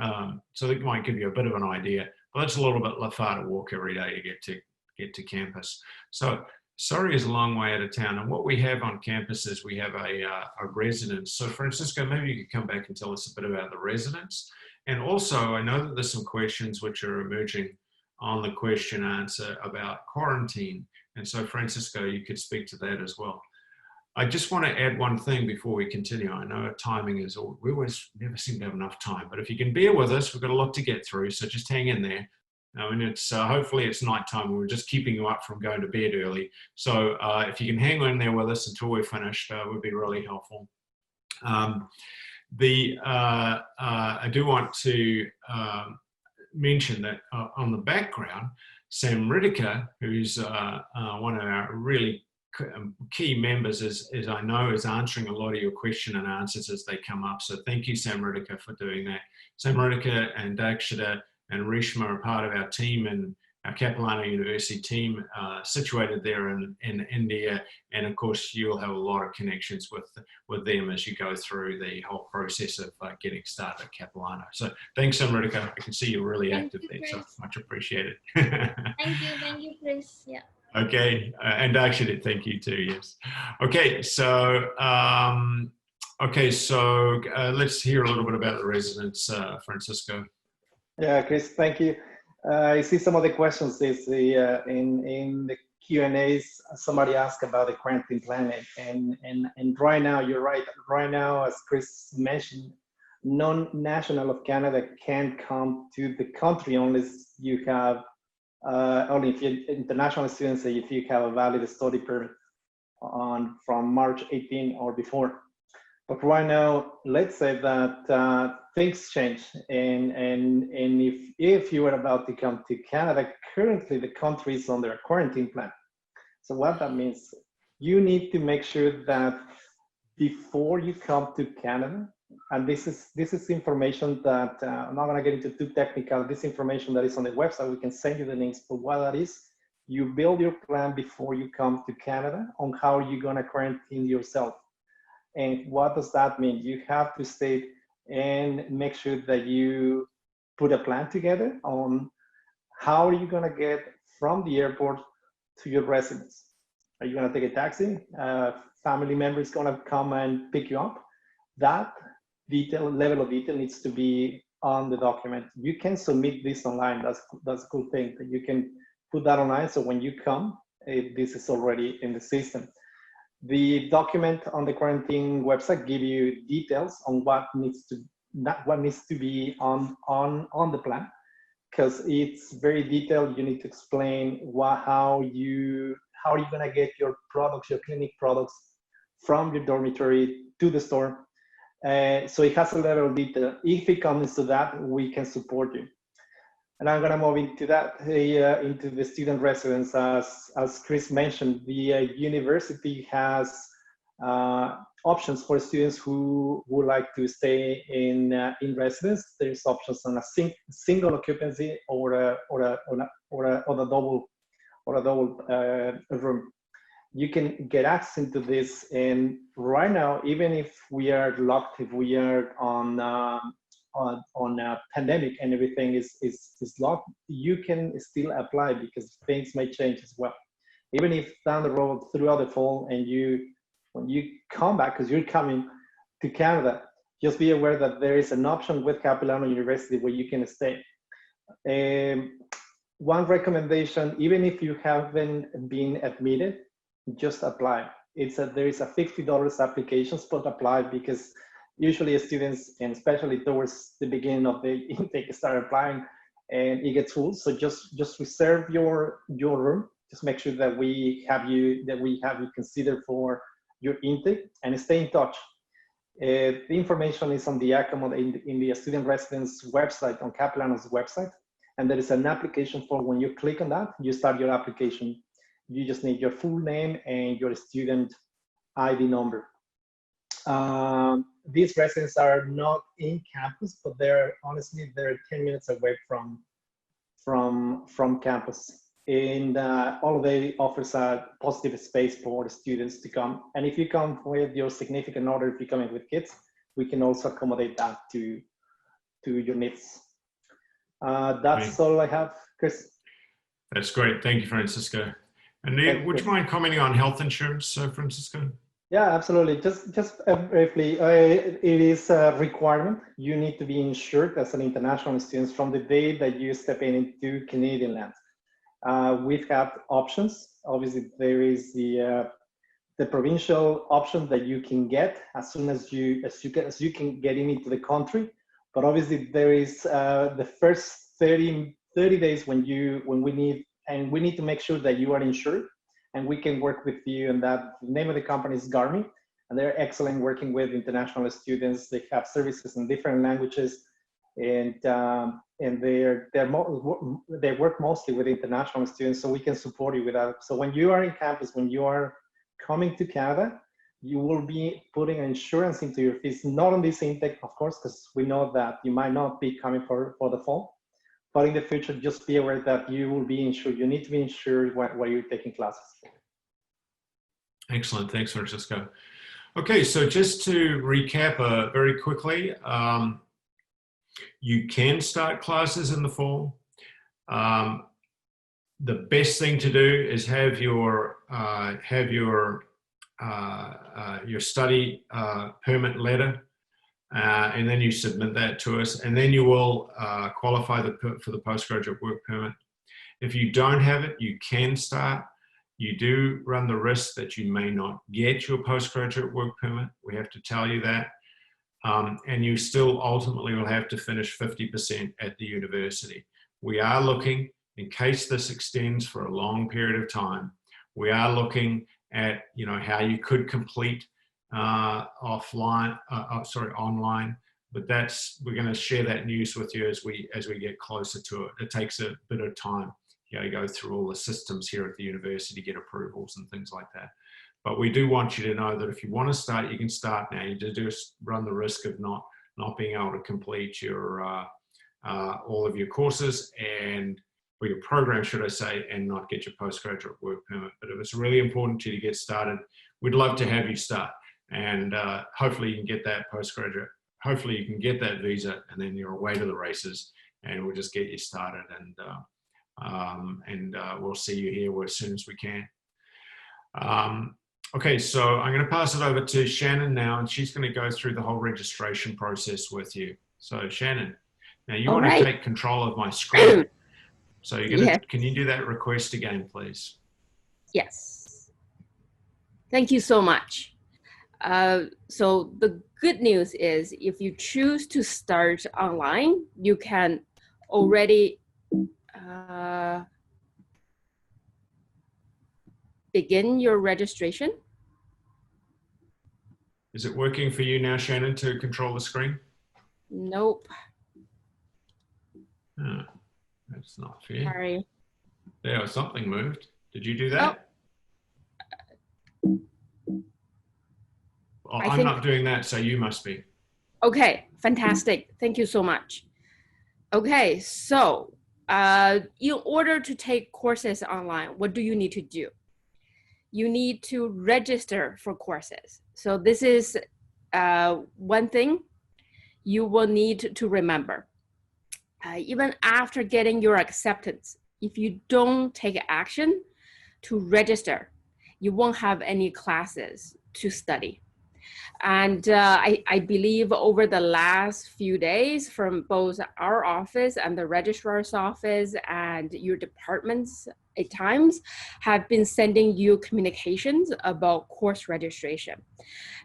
So that might give you a bit of an idea. But that's a little bit far to walk every day to get to campus. So Surrey is a long way out of town. And what we have on campus is we have a residence. So Francisco, maybe you could come back and tell us a bit about the residence. And also, I know that there's some questions which are emerging on the question answer about quarantine. And so Francisco, you could speak to that as well. I just want to add one thing before we continue. I know timing is, we always never seem to have enough time, but if you can bear with us, we've got a lot to get through, so just hang in there. I mean, it's hopefully it's nighttime and we're just keeping you up from going to bed early. So if you can hang in there with us until we're finished, would be really helpful. I do want to mention that on the background, Sam Ridiker, who's one of our really key members, is I know is answering a lot of your question and answers as they come up. So thank you, Sam Ridiker, for doing that. Sam Ridiker and Dakshita and Rishma are part of our team and our Capilano University team situated there in India. And of course, you'll have a lot of connections with them as you go through the whole process of getting started at Capilano. So thanks, Sam Ridiker. I can see you're really active there, so much appreciated. Thank you, Chris. Yeah. Okay, and actually, thank you too. Yes. Okay, so let's hear a little bit about the residents, Francisco. Yeah, Chris, thank you. I see some of the questions is in the Q&As. Somebody asked about the quarantine plan, and right now you're right. Right now, as Chris mentioned, non-national of Canada can't come to the country unless you have. Only if you're international students, if you have a valid study permit from March 18 or before. But right now, let's say that things change, and if you were about to come to Canada, currently the country is under a quarantine plan. So what that means, you need to make sure that before you come to Canada, and this is information that I'm not going to get into too technical. This information that is on the website, we can send you the links. But what that is, you build your plan before you come to Canada on how you're going to quarantine yourself. And what does that mean? You have to state and make sure that you put a plan together on how are you going to get from the airport to your residence. Are you going to take a taxi? Family member is going to come and pick you up. That level of detail needs to be on the document. You can submit this online. That's a cool thing that you can put that online. So when you come, this is already in the system. The document on the quarantine website give you details on what needs to be on the plan, because it's very detailed. You need to explain how you're going to get your products, your clinic products, from your dormitory to the store. So it has a level of detail. If it comes to that, we can support you. And I'm going to move into that, into the student residence. As Chris mentioned, the university has options for students who would like to stay in residence. There's options on a single occupancy or a double room. You can get access into this, and right now, even if we are locked, if we are on a pandemic and everything is locked, you can still apply, because things may change as well. Even if down the road throughout the fall, and when you come back, because you're coming to Canada, just be aware that there is an option with Capilano University where you can stay. One recommendation, even if you haven't been admitted, just apply. There is a $50 application spot apply, because usually students, and especially towards the beginning of the intake, start applying and it gets full. So just reserve your room. Just make sure that we have you considered for your intake, and stay in touch. The information is on the in the student residence website, on Capilano's website, and there is an application form. When you click on that, you start your application. You just need your full name and your student ID number. These residents are not in campus, but they're 10 minutes away from campus. And all of it offers a positive space for the students to come. And if you come with your significant other, if you're coming with kids, we can also accommodate that to your needs. That's all I have, Chris. That's great. Thank you, Francisco. And would you mind commenting on health insurance, Francisco? Yeah, absolutely. Just briefly, it is a requirement. You need to be insured as an international student from the day that you step into Canadian land. We've got options. Obviously, there is the provincial option that you can get as soon as you can get into the country. But obviously, there is the first 30 days when we need to make sure that you are insured, and we can work with you. And that the name of the company is Garmi, and they're excellent working with international students. They have services in different languages, and they work mostly with international students, so we can support you with that. So when you are in campus, when you are coming to Canada, you will be putting insurance into your fees, not on this intake, of course, because we know that you might not be coming for the fall. But in the future, just be aware that you will be insured. You need to be insured while you're taking classes. Excellent. Thanks, Francisco. Okay, so just to recap very quickly, you can start classes in the fall. The best thing to do is have your study permit letter. And then you submit that to us, and then you will qualify for the postgraduate work permit. If you don't have it, you can start. You do run the risk that you may not get your postgraduate work permit. We have to tell you that. And you still ultimately will have to finish 50% at the university. We are looking, in case this extends for a long period of time, we are looking at how you could complete online, but we're going to share that news with you as we get closer to it. It takes a bit of time, to go through all the systems here at the university, get approvals and things like that. But we do want you to know that if you want to start, you can start now. You just run the risk of not being able to complete your all of your courses or your program, should I say, and not get your postgraduate work permit. But if it's really important to you to get started, we'd love to have you start. And hopefully you can get that postgraduate, hopefully you can get that visa, and then you're away to the races, and we'll just get you started. And and we'll see you here as soon as we can. Okay, so I'm going to pass it over to Shannon now, and she's going to go through the whole registration process with you. So Shannon, now you want to take control of my screen. So you're going to, can you do that request again, please? Yes. Thank you so much. So the good news is if you choose to start online, you can already begin your registration. Is it working for you now, Shannon, to control the screen? Nope. Oh, that's not fair. Sorry. There, something moved. Did you do that? Oh, I'm not doing that, so you must be. Okay, fantastic. Thank you so much. Okay, so in order to take courses online, what do you need to do? You need to register for courses. So this is one thing you will need to remember. Even after getting your acceptance, if you don't take action to register, you won't have any classes to study. And I believe over the last few days from both our office and the registrar's office and your departments at times have been sending you communications about course registration.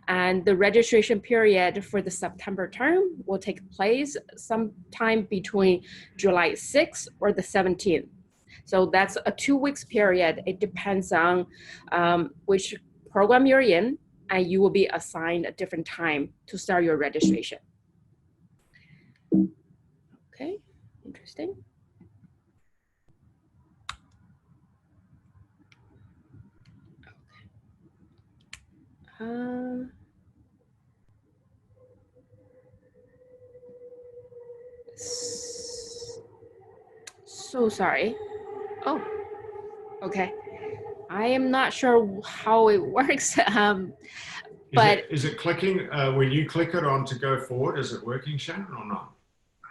And the registration period for the September term will take place sometime between July 6th or the 17th. So that's a 2 weeks period. It depends on which program you're in, and you will be assigned a different time to start your registration. Okay, interesting. Okay. So sorry. Oh, okay. I am not sure how it works. But is it clicking, when you click it on to go forward, is it working, Shannon, or not?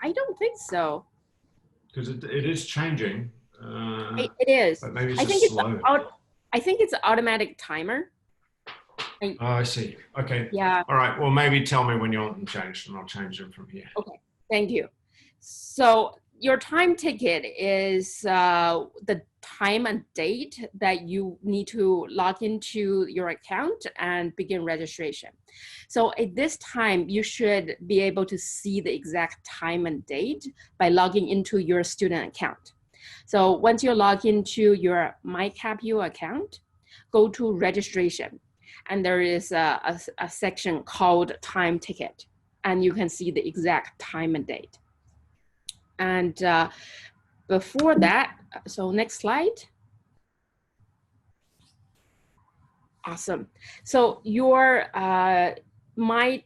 I don't think so. Because it is changing. It is. But maybe it's just slow. I think it's automatic timer. Oh, I see. Okay. Yeah. All right. Well, maybe tell me when you want them changed, and I'll change them from here. Okay. Thank you. So your time ticket is the time and date that you need to log into your account and begin registration. So at this time, you should be able to see the exact time and date by logging into your student account. So once you log into your My CapU account, go to registration. And there is a section called time ticket. And you can see the exact time and date. And before that, so next slide. Awesome. So your My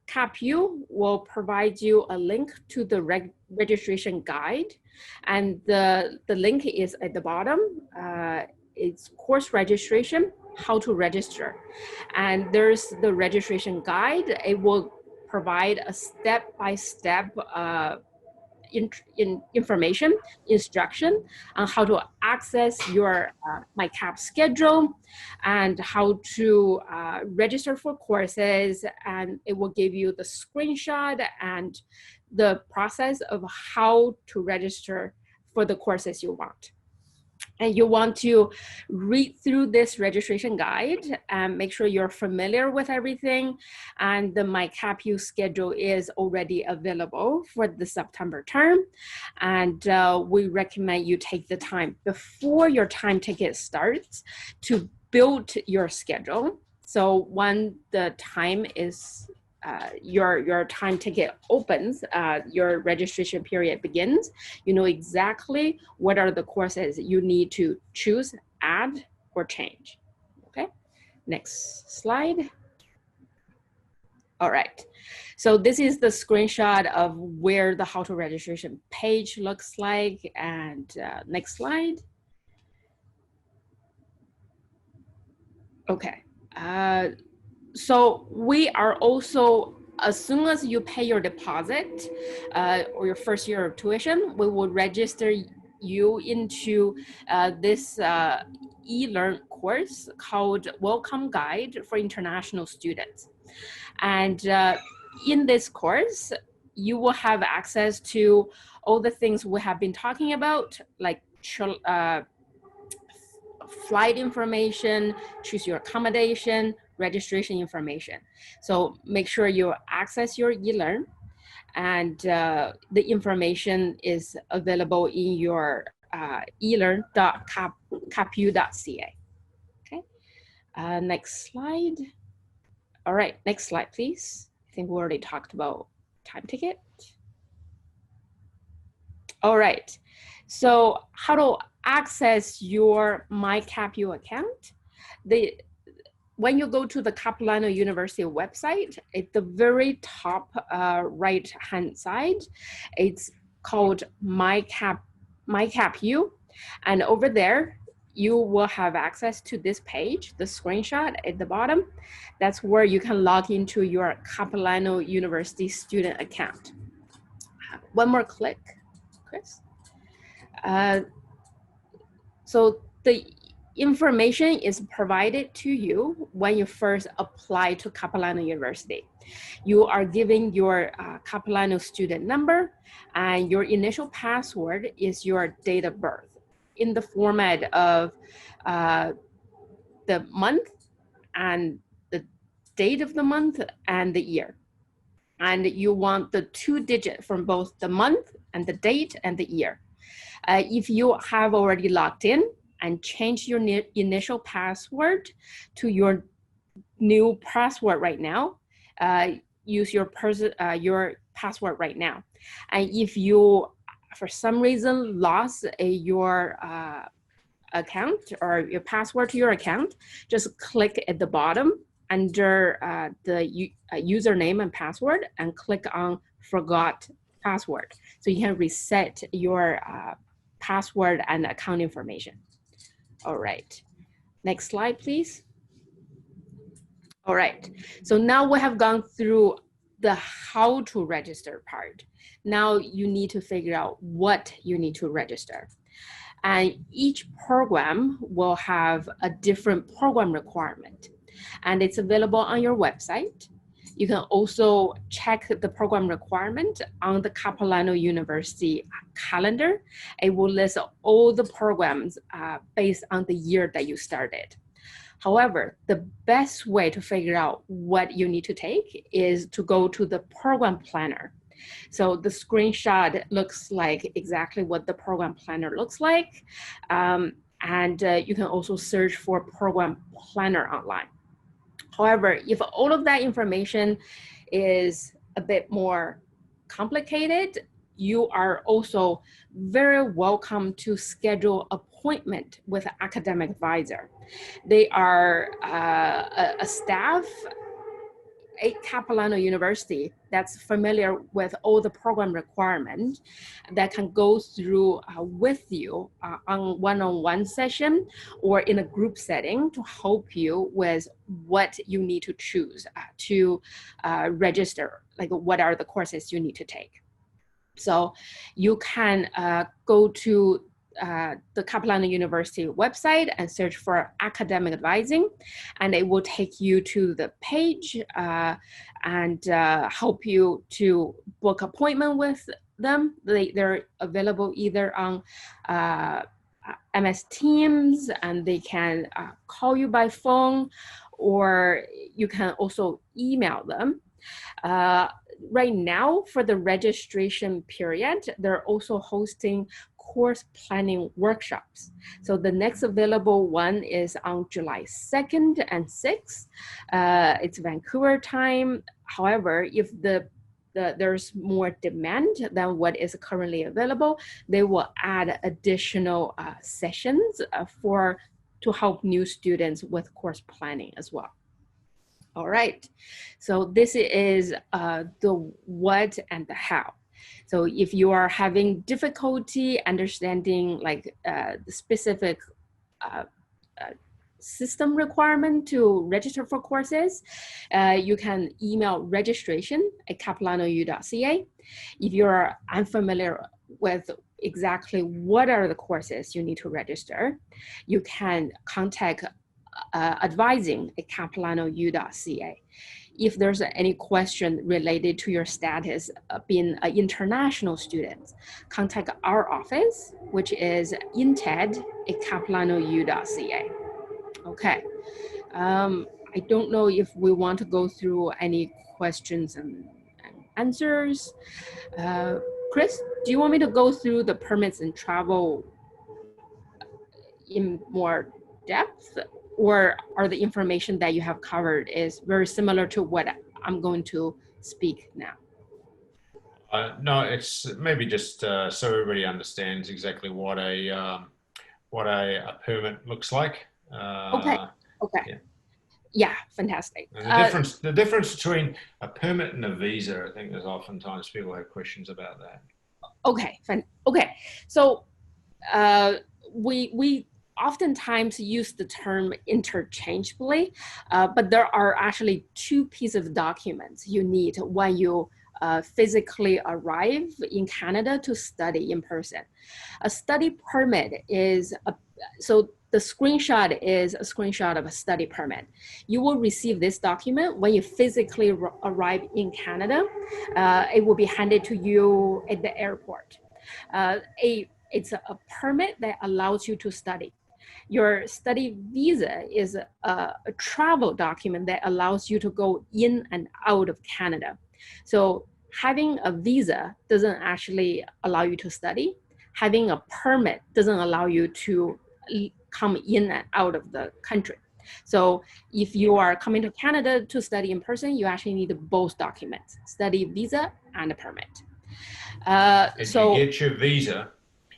CapU will provide you a link to the registration guide. And the link is at the bottom. It's course registration, how to register. And there's the registration guide. It will provide a step-by-step information, instruction on how to access your My Cap schedule and how to register for courses, and it will give you the screenshot and the process of how to register for the courses you want. And you want to read through this registration guide and make sure you're familiar with everything. And the My CapU schedule is already available for the September term. And we recommend you take the time before your time ticket starts to build your schedule. So when the time is your time ticket opens, your registration period begins, you know exactly what are the courses you need to choose, add, or change. Okay, next slide. All right, so this is the screenshot of where the how to registration page looks like, and next slide. Okay. So we are also, as soon as you pay your deposit or your first year of tuition, we will register you into this e-learn course called Welcome Guide for International Students. And in this course, you will have access to all the things we have been talking about, like flight information, choose your accommodation, registration information. So make sure you access your e-learn, and the information is available in your elearn.capu.ca. Okay, next slide. All right, next slide, please. I think we already talked about time ticket. All right, so how to access your MyCapU account? When you go to the Capilano University website, at the very top right-hand side, it's called MyCapU, and over there, you will have access to this page, the screenshot at the bottom. That's where you can log into your Capilano University student account. One more click, Chris. So the information is provided to you when you first apply to Capilano University. You are given your Capilano student number, and your initial password is your date of birth in the format of the month and the date of the month and the year. And you want the 2-digit from both the month and the date and the year. If you have already logged in and changed your initial password to your new password right now, use your password right now. And if you, for some reason, lost your account or your password to your account, just click at the bottom under the username and password and click on Forgot Password. So you can reset your password and account information. All right, next slide, please. All right, so now we have gone through the how to register part. Now you need to figure out what you need to register. And each program will have a different program requirement, and it's available on your website. You can also check the program requirement on the Capilano University calendar. It will list all the programs based on the year that you started. However, the best way to figure out what you need to take is to go to the program planner. So the screenshot looks like exactly what the program planner looks like. And you can also search for program planner online. However, if all of that information is a bit more complicated, you are also very welcome to schedule appointment with an academic advisor. They are a staff at Capilano University that's familiar with all the program requirements that can go through with you on one-on-one session or in a group setting to help you with what you need to choose to register, like what are the courses you need to take. So you can go to the Capilano University website and search for academic advising, and it will take you to the page and help you to book appointment with them. They're available either on MS Teams, and they can call you by phone, or you can also email them. Right now, for the registration period, they're also hosting course planning workshops. So the next available one is on July 2nd and 6th. It's Vancouver time. However, if there's more demand than what is currently available, they will add additional sessions to help new students with course planning as well. All right, so this is the what and the how. So if you are having difficulty understanding like the specific system requirement to register for courses, you can email registration@capilanoU.ca. If you're unfamiliar with exactly what are the courses you need to register, you can contact advising at capilano.u.ca. If there's any question related to your status of being an international student, contact our office, which is inted@capilano.u.ca. Okay. I don't know if we want to go through any questions and answers. Chris, do you want me to go through the permits and travel in more depth, or are the information that you have covered is very similar to what I'm going to speak now? No, it's maybe just so everybody understands exactly what a permit looks like. Okay. Yeah, fantastic. And the difference between a permit and a visa, I think there's oftentimes people have questions about that. Okay, so we oftentimes use the term interchangeably, but there are actually two pieces of documents you need when you physically arrive in Canada to study in person. A study permit is so the screenshot is a screenshot of a study permit. You will receive this document when you physically arrive in Canada. It will be handed to you at the airport. It's a permit that allows you to study. Your study visa is a travel document that allows you to go in and out of Canada. So having a visa doesn't actually allow you to study. Having a permit doesn't allow you to come in and out of the country. So if you are coming to Canada to study in person, you actually need both documents, study visa and a permit. So you get your visa,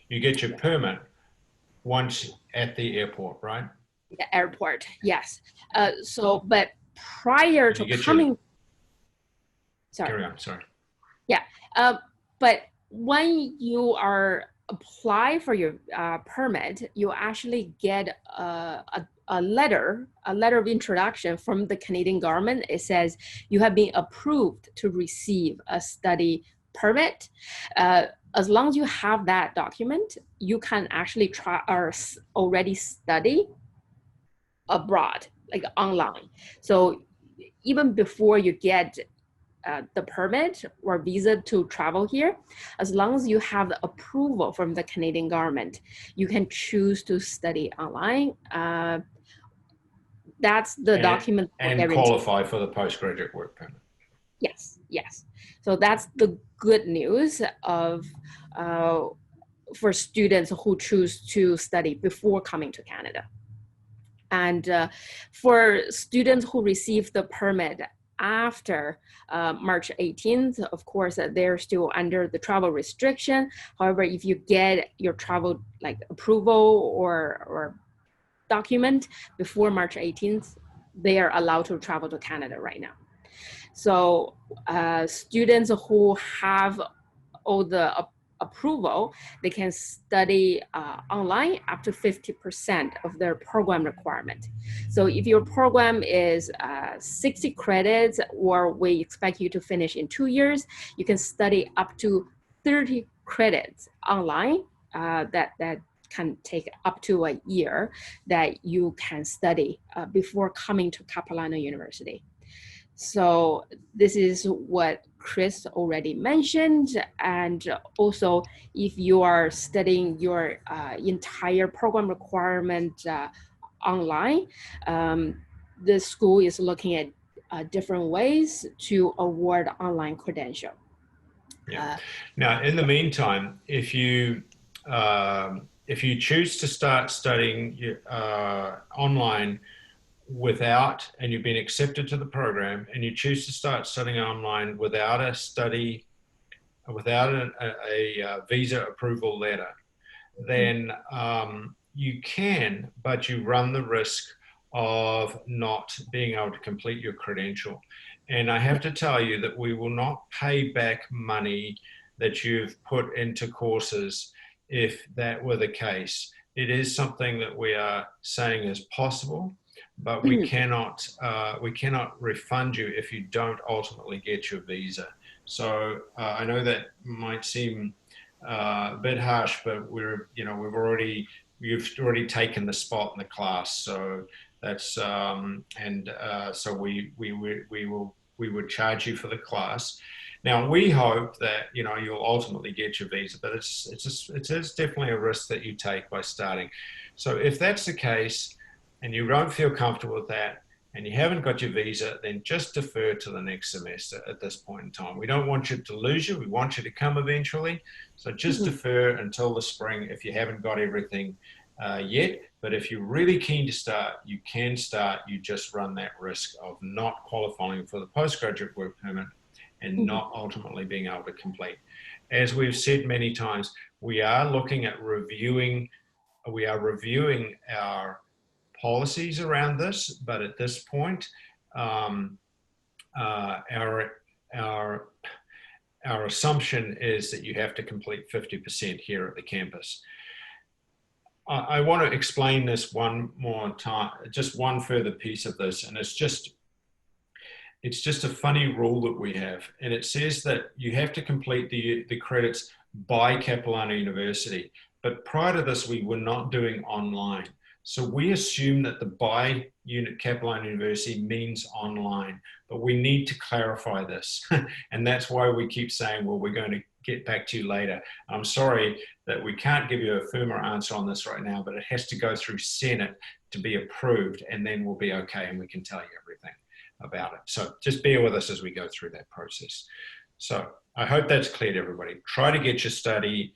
you get your permit once at the airport, right? The airport, yes. But prior to coming, Carry on, sorry. Yeah, but when you are apply for your permit, you actually get a letter of introduction from the Canadian government. It says you have been approved to receive a study permit. As long as you have that document, you can actually try or already study abroad, like online. So even before you get the permit or visa to travel here, as long as you have the approval from the Canadian government, you can choose to study online. That's the document. And qualify for the postgraduate work permit. Yes. So that's the good news of for students who choose to study before coming to Canada. And for students who receive the permit after March 18th, of course, they're still under the travel restriction. However, if you get your travel approval or document before March 18th, they are allowed to travel to Canada right now. So students who have all the approval, they can study online up to 50% of their program requirement. So if your program is 60 credits, or we expect you to finish in 2 years, you can study up to 30 credits online. That can take up to a year that you can study before coming to Capilano University. So this is what Chris already mentioned. And also, if you are studying your entire program requirement online, the school is looking at different ways to award online credential. Yeah. Now, in the meantime, if you choose to start studying online without, and you've been accepted to the program, and you choose to start studying online without a visa approval letter, then you can, but you run the risk of not being able to complete your credential. And I have to tell you that we will not pay back money that you've put into courses if that were the case. It is something that we are saying is possible, but we cannot refund you if you don't ultimately get your visa. So I know that might seem a bit harsh, but you've already taken the spot in the class, so that's so we would charge you for the class. Now we hope that you'll ultimately get your visa, but it is definitely a risk that you take by starting. So if that's the case, and you don't feel comfortable with that, and you haven't got your visa, then just defer to the next semester at this point in time. We don't want you to lose you. We want you to come eventually. So just defer until the spring if you haven't got everything yet. But if you're really keen to start, you can start. You just run that risk of not qualifying for the postgraduate work permit and not ultimately being able to complete. As we've said many times, we are looking at reviewing our policies around this, but at this point, our assumption is that you have to complete 50% here at the campus. I want to explain this one more time, just one further piece of this, and it's just a funny rule that we have, and it says that you have to complete the credits by Capilano University, but prior to this, we were not doing online. So we assume that the by unit Capilano University means online, but we need to clarify this. And that's why we keep saying, well, we're going to get back to you later. I'm sorry that we can't give you a firmer answer on this right now, but it has to go through Senate to be approved, and then we'll be okay and we can tell you everything about it. So just bear with us as we go through that process. So I hope that's clear to everybody. Try to get your study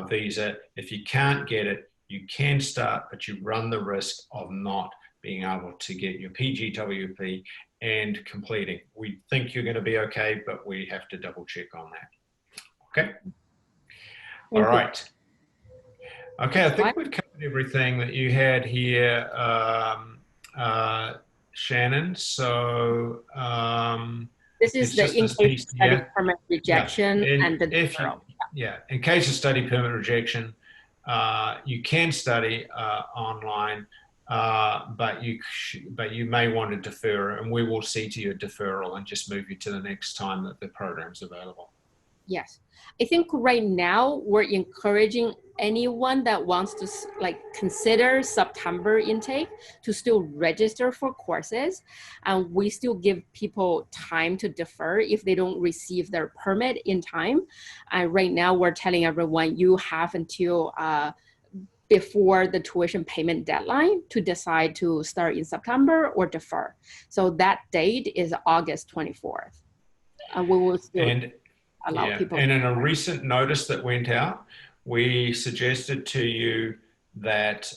visa. If you can't get it, you can start, but you run the risk of not being able to get your PGWP and completing. We think you're going to be okay, but we have to double check on that. Okay? All right. Okay, I think we've covered everything that you had here, Shannon. So this is the in case study permit rejection and the deferral. Yeah, in case of study permit rejection, you can study online, but you may want to defer, and we will see to your deferral and just move you to the next time that the program's available. Yes, I think right now we're encouraging anyone that wants to consider September intake to still register for courses, and we still give people time to defer if they don't receive their permit in time. And right now we're telling everyone you have until before the tuition payment deadline to decide to start in September or defer. So that date is August 24th. We will still allow people. And in a recent notice that went out, we suggested to you that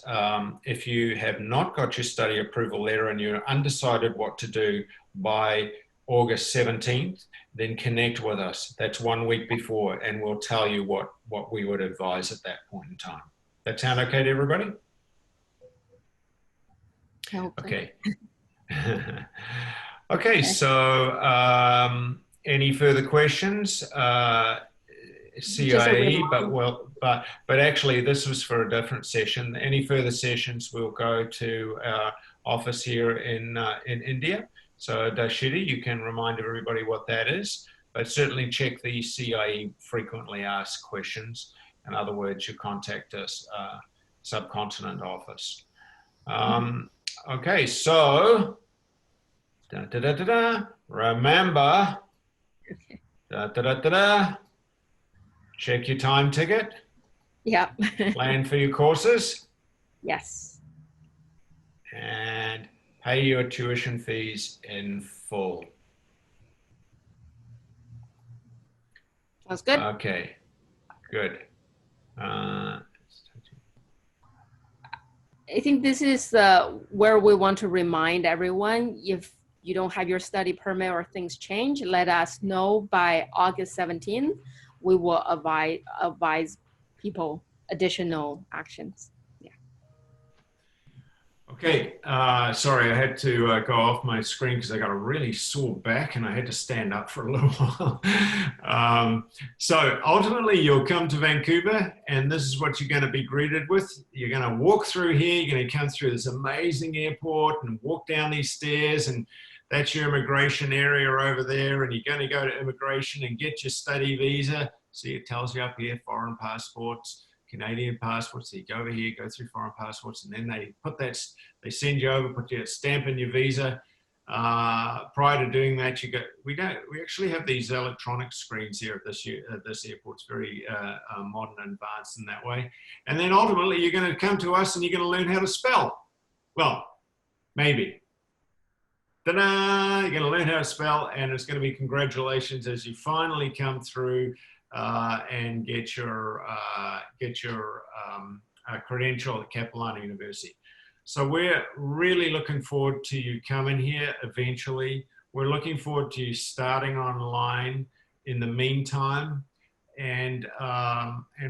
if you have not got your study approval letter and you're undecided what to do by August 17th, then connect with us. That's 1 week before, and we'll tell you what we would advise at that point in time. That sound okay to everybody? Okay. Okay, so any further questions? CIE, but actually this was for a different session. Any further sessions will go to our office here in India. So Dashidi, you can remind everybody what that is, but certainly check the CIE frequently asked questions. In other words, you contact us, subcontinent office. Okay, so remember, check your time ticket. Yeah. Plan for your courses. Yes. And pay your tuition fees in full. Sounds good. Okay, good. I think this is where we want to remind everyone, if you don't have your study permit or things change, let us know by August 17th. We will advise people additional actions. Yeah. Okay, sorry, I had to go off my screen because I got a really sore back and I had to stand up for a little while. So ultimately you'll come to Vancouver and this is what you're going to be greeted with. You're going to walk through here, you're going to come through this amazing airport and walk down these stairs, and that's your immigration area over there, and you're going to go to immigration and get your study visa. See, it tells you up here, foreign passports, Canadian passports. So you go over here, go through foreign passports, and then they send you over, put your stamp in your visa. Prior to doing that, we actually have these electronic screens here at this airport. It's very modern and advanced in that way. And then ultimately, you're going to come to us and you're going to learn how to spell. Well, maybe. Ta-da! You're going to learn how to spell, and it's going to be congratulations as you finally come through and get your credential at Capilano University. So we're really looking forward to you coming here eventually. We're looking forward to you starting online in the meantime, and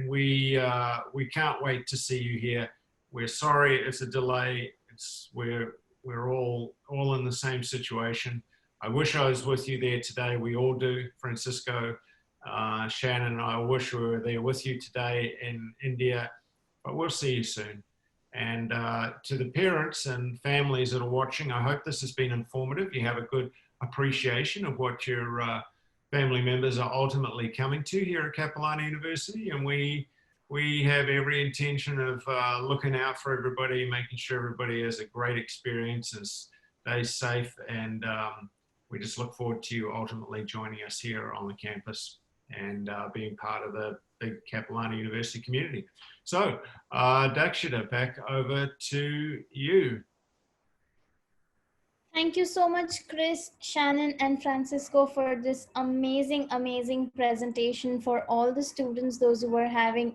we can't wait to see you here. We're sorry it's a delay. We're all in the same situation. I wish I was with you there today. We all do. Francisco, Shannon, I wish we were there with you today in India, but we'll see you soon. And to the parents and families that are watching, I hope this has been informative. You have a good appreciation of what your family members are ultimately coming to here at Capilano University. And we have every intention of looking out for everybody, making sure everybody has a great experience and stays safe. And we just look forward to you ultimately joining us here on the campus and being part of the big Capilano University community. So, Dakshita, back over to you. Thank you so much, Chris, Shannon, and Francisco, for this amazing, amazing presentation for all the students, those who were having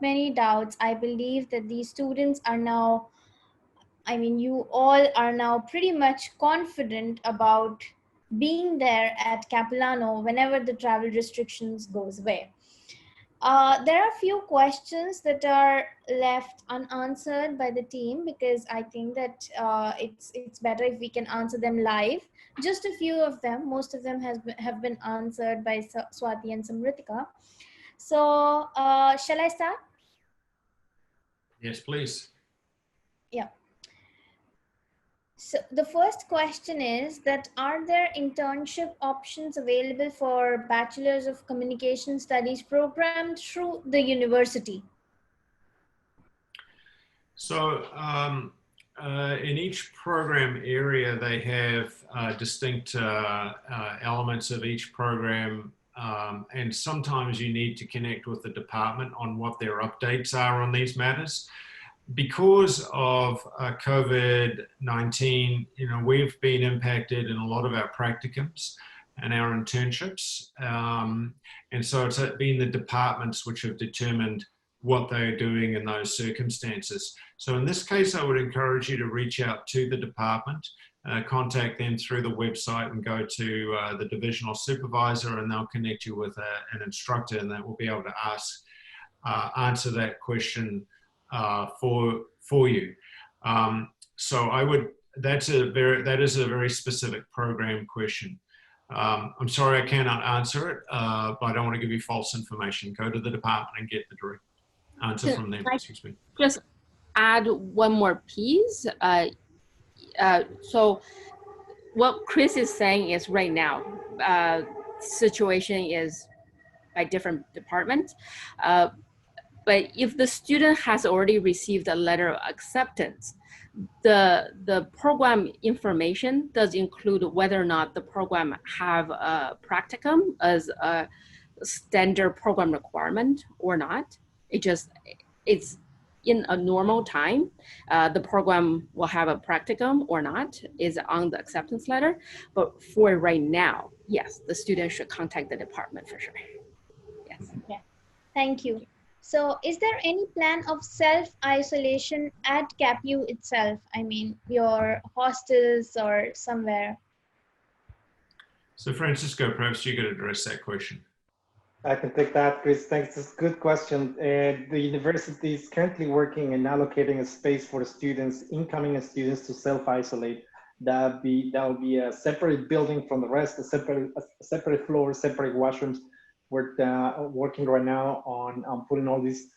many doubts. I believe that these students are now, you all are now pretty much confident about being there at Capilano whenever the travel restrictions goes away. There are a few questions that are left unanswered by the team, because I think that it's better if we can answer them live. Just a few of them. Most of them have been answered by Swati and Samritika. So shall I start? Yes, please. Yeah. So the first question is that, are there internship options available for Bachelor's of Communication Studies program through the university? So in each program area, they have distinct elements of each program. And sometimes you need to connect with the department on what their updates are on these matters. Because of COVID-19, we've been impacted in a lot of our practicums and our internships. And so it's been the departments which have determined what they're doing in those circumstances. So in this case, I would encourage you to reach out to the department, contact them through the website, and go to the divisional supervisor, and they'll connect you with an instructor, and that will be able to answer that question for you. So that is a very specific program question. I'm sorry I cannot answer it, but I don't want to give you false information. Go to the department and get the direct answer from them. Excuse me. Just add one more piece. So what Chris is saying is right now, situation is by different departments. But if the student has already received a letter of acceptance, the program information does include whether or not the program have a practicum as a standard program requirement or not. It's in a normal time, the program will have a practicum or not is on the acceptance letter. But for right now, yes, the student should contact the department for sure. Yes. Yeah. Thank you. So is there any plan of self-isolation at CapU itself? Your hostels or somewhere? So Francisco, perhaps you could address that question. I can take that, Chris. Thanks. It's a good question. The university is currently working and allocating a space for the students, incoming students, to self-isolate. That will be a separate building from the rest, a separate floor, separate washrooms. We're working right now on putting all these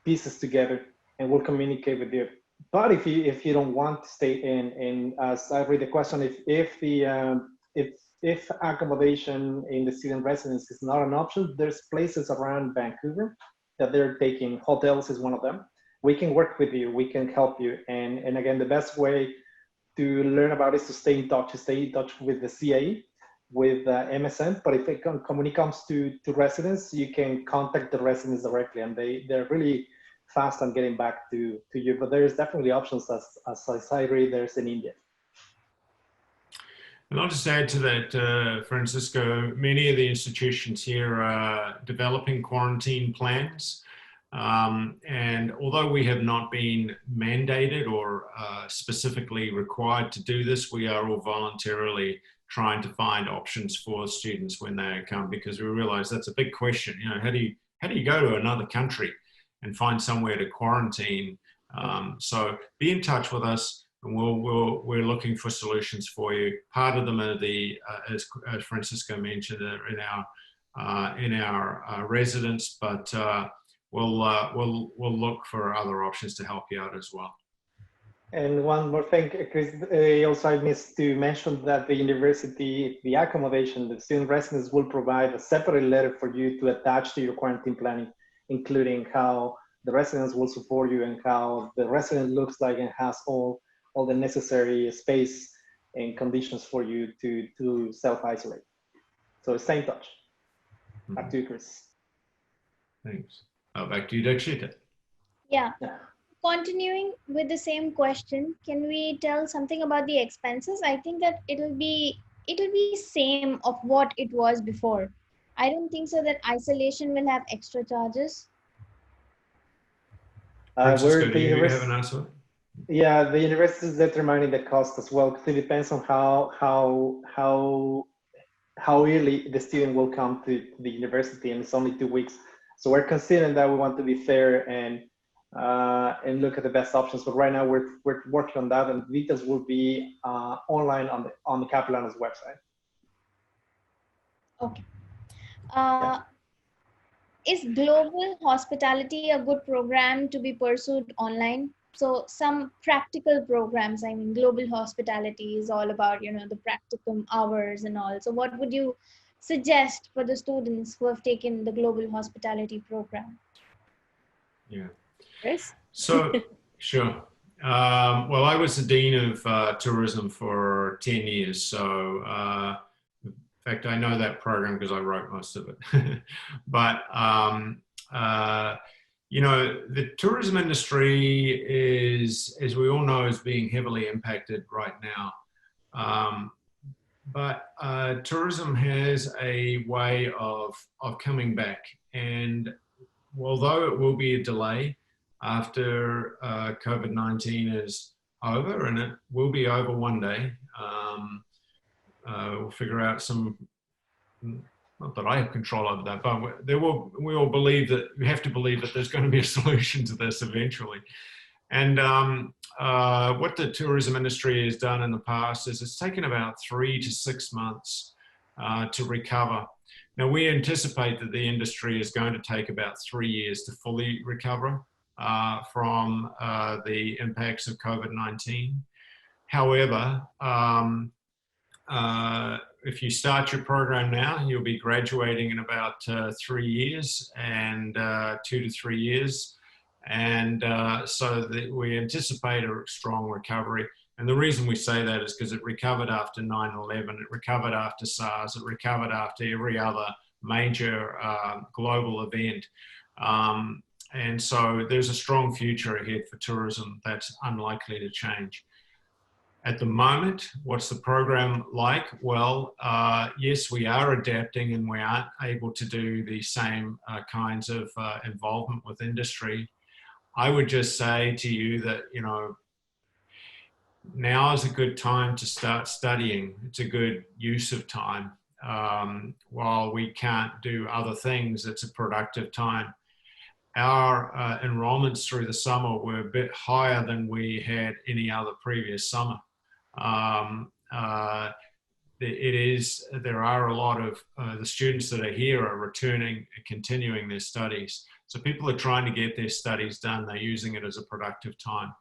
pieces together, and we'll communicate with you. But if you don't want to stay in, and as I read the question, if if accommodation in the student residence is not an option, there's places around Vancouver that they're taking. Hotels is one of them. We can work with you, we can help you. And again, the best way to learn about it is to stay in touch with the CAE, with MSM. But if when it comes to residents, you can contact the residents directly, and they're really fast on getting back to you. But there's definitely options as I read there's in India. And I'll just add to that, Francisco, many of the institutions here are developing quarantine plans. And although we have not been mandated or specifically required to do this, we are all voluntarily trying to find options for students when they come, because we realize that's a big question. You know, how do you go to another country and find somewhere to quarantine? So be in touch with us, and we're looking for solutions for you. Part of them are as Francisco mentioned, in our residence, but we'll look for other options to help you out as well. And one more thing, Chris, also I missed to mention that the university, the accommodation, the student residence will provide a separate letter for you to attach to your quarantine planning, including how the residence will support you and how the residence looks like and has all the necessary space and conditions for you to self-isolate. So stay in touch. Back to you, Chris. Thanks. Back to you, Dakshita. Yeah. Continuing with the same question, can we tell something about the expenses? I think that it'll be same of what it was before. I don't think so that isolation will have extra charges. Francisco, do you have an answer? Yeah, the university is determining the cost as well, because it depends on how early the student will come to the university, and it's only 2 weeks. So we're considering that we want to be fair and look at the best options. But right now we're working on that, and details will be online on the Capilano's website. Okay. Is global hospitality a good program to be pursued online? So some practical programs, I mean, global hospitality is all about, you know, the practicum hours and all. So what would you suggest for the students who have taken the global hospitality program? Yeah. Chris? So, sure. Well, I was the Dean of Tourism for 10 years. So, in fact, I know that program because I wrote most of it. But, you know, the tourism industry is, as we all know, is being heavily impacted right now. But tourism has a way of coming back. And although it will be a delay after COVID-19 is over, and it will be over one day, we'll figure out some, not that I have control over that, but we all believe that, we have to believe that there's going to be a solution to this eventually. And what the tourism industry has done in the past is it's taken about 3 to 6 months to recover. Now, we anticipate that the industry is going to take about 3 years to fully recover from the impacts of COVID-19. However, if you start your program now, you'll be graduating in about 3 years and 2 to 3 years. And so we anticipate a strong recovery. And the reason we say that is because it recovered after 9/11, it recovered after SARS, it recovered after every other major global event. And so there's a strong future ahead for tourism that's unlikely to change. At the moment, what's the program like? Well, yes, we are adapting and we aren't able to do the same kinds of involvement with industry. I would just say to you that, you know, now is a good time to start studying. It's a good use of time. While we can't do other things, it's a productive time. Our enrollments through the summer were a bit higher than we had any other previous summer. There are a lot of the students that are here are returning and continuing their studies. So people are trying to get their studies done. They're using it as a productive time.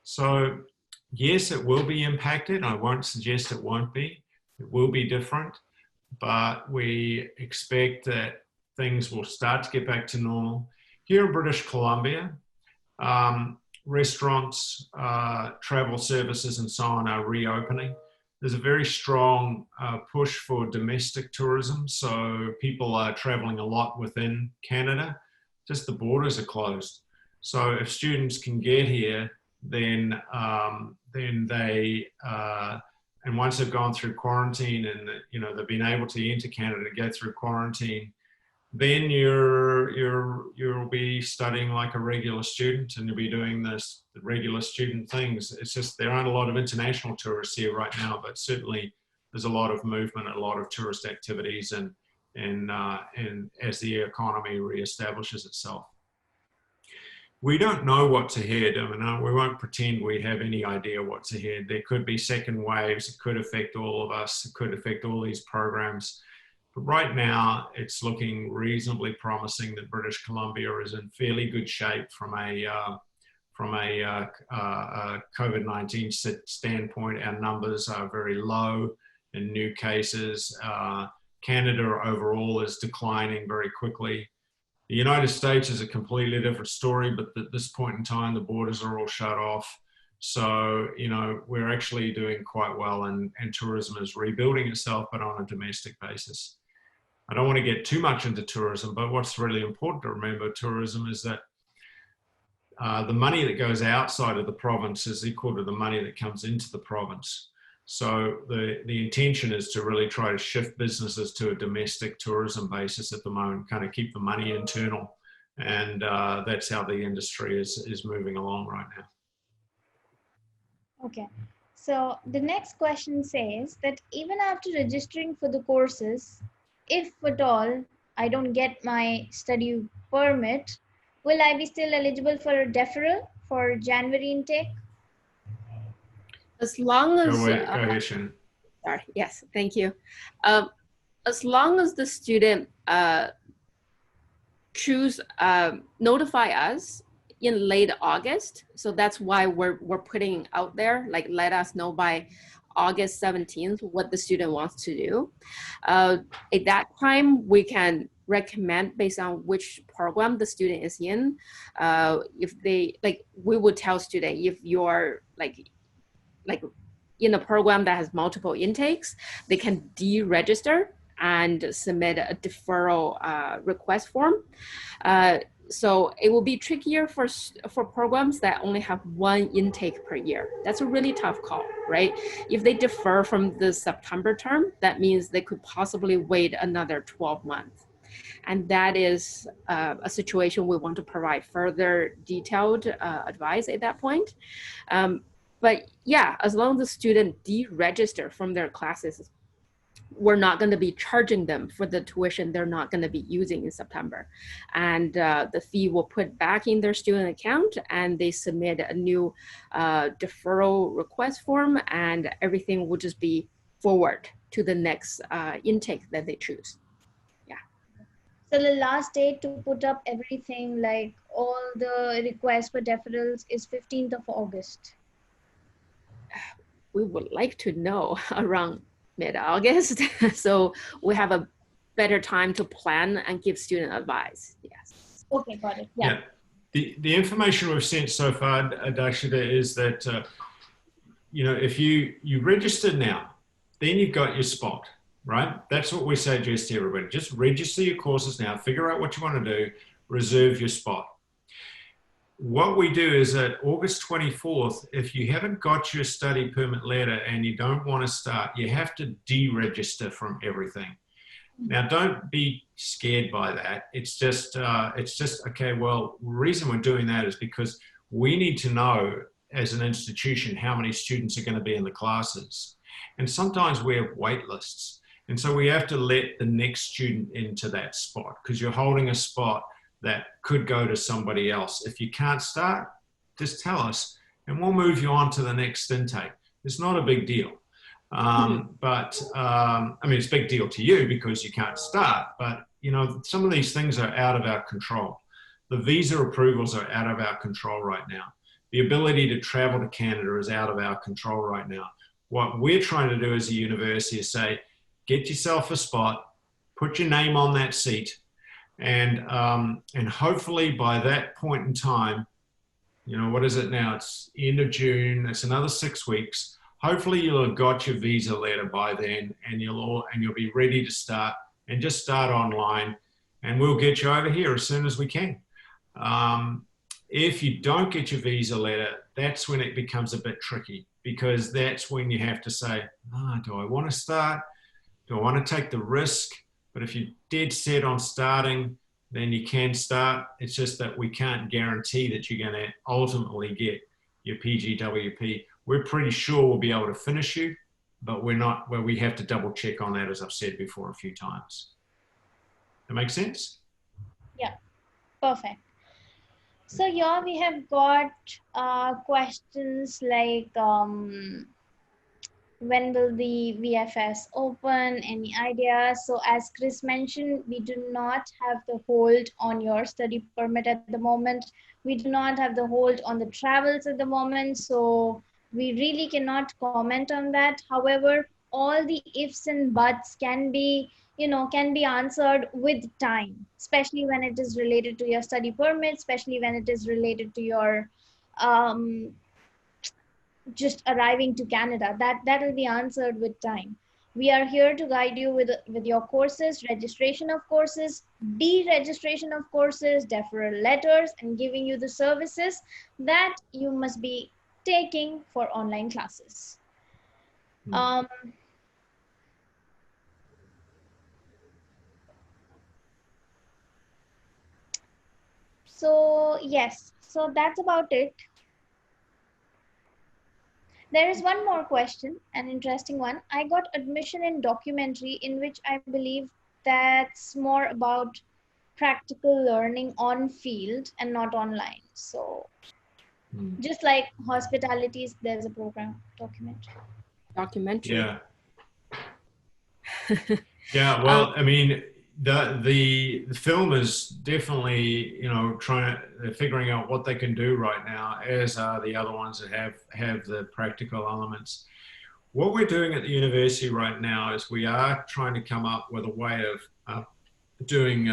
So yes, it will be impacted. I won't suggest it won't be. It will be different, but we expect that things will start to get back to normal. Here in British Columbia, restaurants, travel services and so on are reopening. There's a very strong push for domestic tourism. So people are traveling a lot within Canada, just the borders are closed. So if students can get here, then they, and once they've gone through quarantine and they've been able to enter Canada to go through quarantine, then you'll be studying like a regular student and you'll be doing the regular student things. It's just there aren't a lot of international tourists here right now, but certainly there's a lot of movement, a lot of tourist activities, and as the economy reestablishes itself. We don't know what's ahead. I mean, we won't pretend we have any idea what's ahead. There could be second waves. It could affect all of us. It could affect all these programs. But right now, it's looking reasonably promising that British Columbia is in fairly good shape from a COVID-19 standpoint. Our numbers are very low in new cases. Canada overall is declining very quickly. The United States is a completely different story, but at this point in time, the borders are all shut off. So, we're actually doing quite well, and tourism is rebuilding itself, but on a domestic basis. I don't want to get too much into tourism, but what's really important to remember, tourism is that the money that goes outside of the province is equal to the money that comes into the province. So the intention is to really try to shift businesses to a domestic tourism basis at the moment, kind of keep the money internal. And that's how the industry is moving along right now. Okay. So the next question says that even after registering for the courses, if at all I don't get my study permit, will I be still eligible for a deferral for January intake? As long as go ahead, Shannon. Sorry. Yes, thank you. As long as the student notify us in late August, so that's why we're putting out there, like, let us know by August 17th what the student wants to do. At that time, we can recommend based on which program the student is in. If they, we would tell student, if you're like in a program that has multiple intakes, they can deregister and submit a deferral request form. So it will be trickier for programs that only have one intake per year. That's a really tough call, right? If they defer from the September term, that means they could possibly wait another 12 months. And that is a situation we want to provide further detailed advice at that point. But yeah, as long as the student deregister from their classes, we're not going to be charging them for the tuition they're not going to be using in September. And the fee will put back in their student account, and they submit a new deferral request form, and everything will just be forward to the next intake that they choose. Yeah. So the last date to put up everything, like all the requests for deferrals, is 15th of August. We would like to know around mid-August, so we have a better time to plan and give student advice. Yes. Okay, got it. Yeah. The information we've sent so far, Dakshita, is that if you register now, then you've got your spot, right? That's what we suggest to everybody. Just register your courses now, figure out what you want to do, reserve your spot. What we do is that August 24th, if you haven't got your study permit letter and you don't want to start, you have to deregister from everything. Now, don't be scared by that. It's just okay, well, the reason we're doing that is because we need to know as an institution how many students are going to be in the classes. And sometimes we have wait lists. And so we have to let the next student into that spot because you're holding a spot that could go to somebody else. If you can't start, just tell us and we'll move you on to the next intake. It's not a big deal. But I mean, it's a big deal to you because you can't start, but some of these things are out of our control. The visa approvals are out of our control right now. The ability to travel to Canada is out of our control right now. What we're trying to do as a university is say, get yourself a spot, put your name on that seat, and hopefully by that point in time, you know, what is it now? It's end of June. It's another 6 weeks. Hopefully you'll have got your visa letter by then, and you'll be ready to start, and just start online, and we'll get you over here as soon as we can. If you don't get your visa letter, that's when it becomes a bit tricky, because that's when you have to say, do I want to start? Do I want to take the risk? But if you're dead set on starting, then you can start. It's just that we can't guarantee that you're going to ultimately get your PGWP. We're pretty sure we'll be able to finish you, but we're not, well, we have to double check on that, as I've said before a few times. That makes sense? Yeah, perfect. So here we have got questions like, when will the VFS open? Any ideas? So as Chris mentioned, we do not have the hold on your study permit at the moment. We do not have the hold on the travels at the moment. So we really cannot comment on that. However, all the ifs and buts can be, you know, can be answered with time, especially when it is related to your study permit, especially when it is related to your just arriving to Canada. That will be answered with time. We are here to guide you with your courses, registration of courses, deregistration of courses, deferral letters, and giving you the services that you must be taking for online classes. So yes, so that's about it. There is one more question, an interesting one. I got admission in documentary, in which I believe that's more about practical learning on field and not online. So just like hospitalities, there's a program documentary. Yeah. Yeah, well, I mean, the film is definitely, you know, figuring out what they can do right now, as are the other ones that have the practical elements. What we're doing at the university right now is we are trying to come up with a way of doing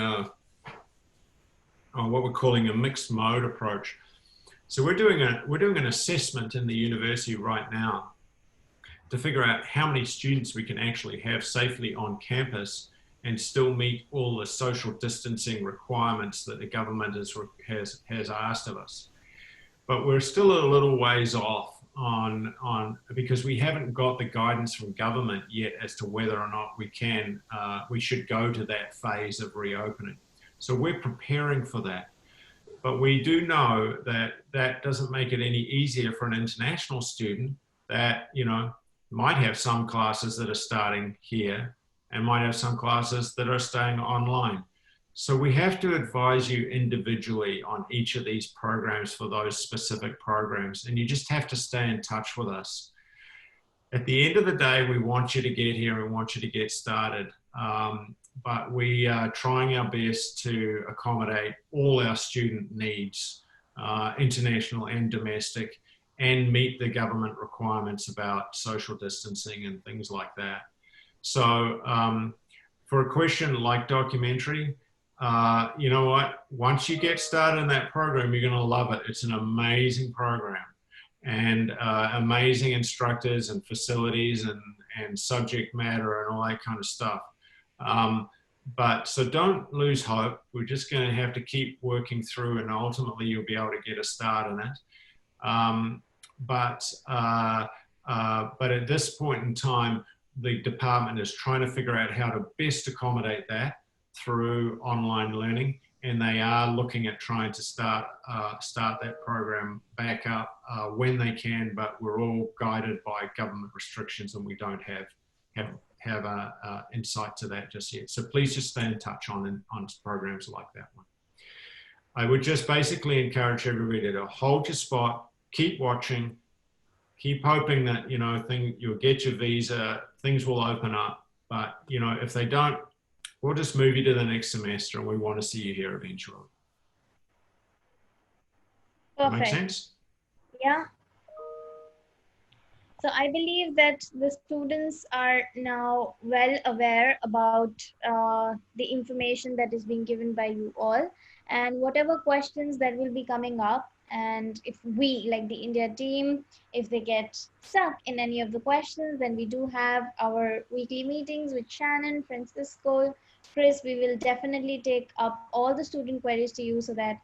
what we're calling a mixed mode approach. So we're doing an assessment in the university right now to figure out how many students we can actually have safely on campus and still meet all the social distancing requirements that the government has asked of us. But we're still a little ways off because we haven't got the guidance from government yet as to whether or not we should go to that phase of reopening. So we're preparing for that. But we do know that that doesn't make it any easier for an international student that, you know, might have some classes that are starting here and might have some classes that are staying online. So we have to advise you individually on each of these programs for those specific programs, and you just have to stay in touch with us. At the end of the day, we want you to get here and want you to get started, but we are trying our best to accommodate all our student needs, international and domestic, and meet the government requirements about social distancing and things like that. So for a question like documentary, you know what, once you get started in that program, you're gonna love it. It's an amazing program, and amazing instructors and facilities and subject matter and all that kind of stuff. But so don't lose hope. We're just gonna have to keep working through, and ultimately you'll be able to get a start in it. But at this point in time, the department is trying to figure out how to best accommodate that through online learning, and they are looking at trying to start that program back up when they can. But we're all guided by government restrictions, and we don't have insight to that just yet. So please just stay in touch on programs like that one. I would just basically encourage everybody to hold your spot. Keep watching, keep hoping that, you know, you'll get your visa, things will open up. But, you know, if they don't, we'll just move you to the next semester, and we want to see you here eventually. Perfect. Make sense? Yeah. So I believe that the students are now well aware about the information that is being given by you all, and whatever questions that will be coming up. And if we, like the India team, if they get stuck in any of the questions, then we do have our weekly meetings with Shannon, Francisco, Chris. We will definitely take up all the student queries to you so that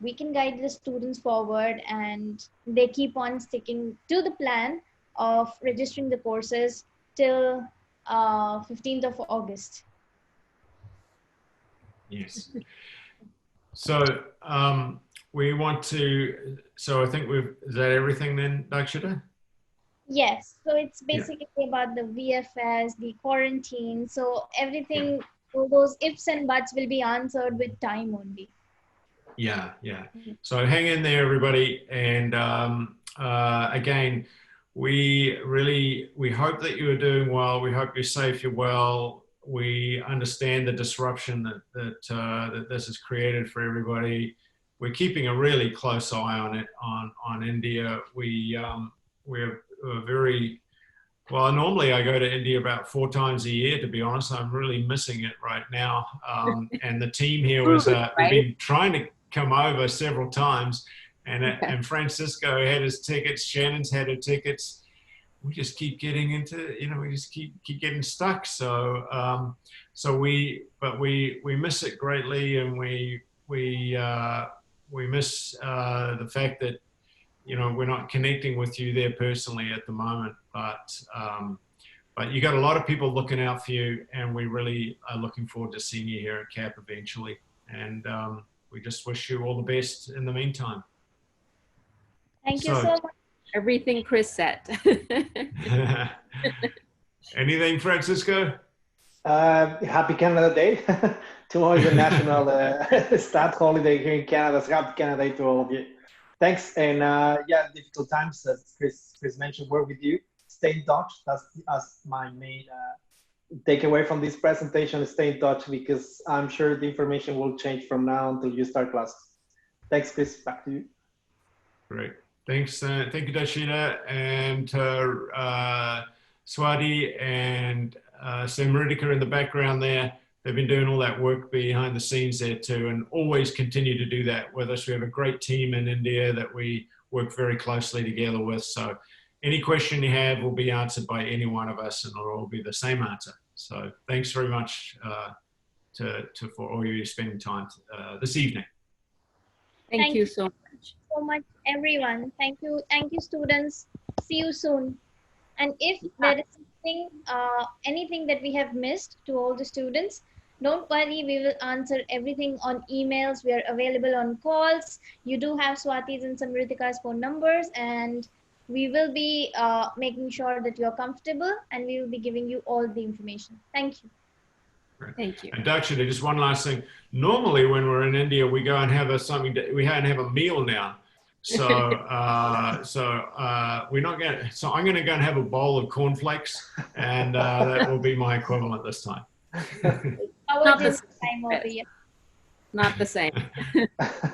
we can guide the students forward and they keep on sticking to the plan of registering the courses till 15th of August. Yes. So we want to, so I think is that everything then, Dakshita? Yes, so it's basically about the VFS, the quarantine. So everything, all those ifs and buts will be answered with time only. Yeah, yeah. So hang in there, everybody. And again, we hope that you are doing well. We hope you're safe, you're well. We understand the disruption that this has created for everybody. We're keeping a really close eye on it, on India. We're very, well, normally I go to India about 4 times a year, to be honest. I'm really missing it right now. And the team here was, we've been trying to come over several times, and Francisco had his tickets, Shannon's had her tickets. We just keep getting into, we just keep getting stuck. So we miss it greatly, and we miss the fact that we're not connecting with you there personally at the moment, but you got a lot of people looking out for you, and we really are looking forward to seeing you here at CAP eventually. And we just wish you all the best in the meantime. Thank you so much. Everything Chris said. Anything, Francisco? Happy Canada Day. Tomorrow is a national stat holiday here in Canada. So happy Canada Day to all of you. Thanks. And yeah, difficult times, as Chris mentioned, work with you. Stay in touch. That's my main takeaway from this presentation. Stay in touch, because I'm sure the information will change from now until you start classes. Thanks, Chris. Back to you. Great. Thanks. Thank you, Dashita, and Swati and Samritika in the background there. They've been doing all that work behind the scenes there too, and always continue to do that with us. We have a great team in India that we work very closely together with. So any question you have will be answered by any one of us, and it'll all be the same answer. So thanks very much for all you spending time this evening. Thank you so much, everyone. Thank you, students. See you soon. And if there is something, anything that we have missed to all the students, don't worry, we will answer everything on emails. We are available on calls. You do have Swati's and Samritika's phone numbers, and we will be making sure that you're comfortable, and we will be giving you all the information. Thank you. Great. Thank you. And Dakshita, just one last thing. Normally when we're in India, we go and have we have a meal now. So we're not going to, so I'm going to go and have a bowl of cornflakes, and that will be my equivalent this time. Not the same over here. Not the same.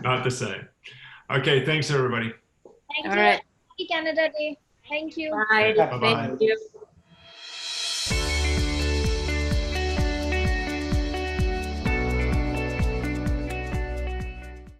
Not the same. Okay, thanks everybody. Thank you. Happy Canada Day. Thank you. Bye. Bye-bye. Thank you.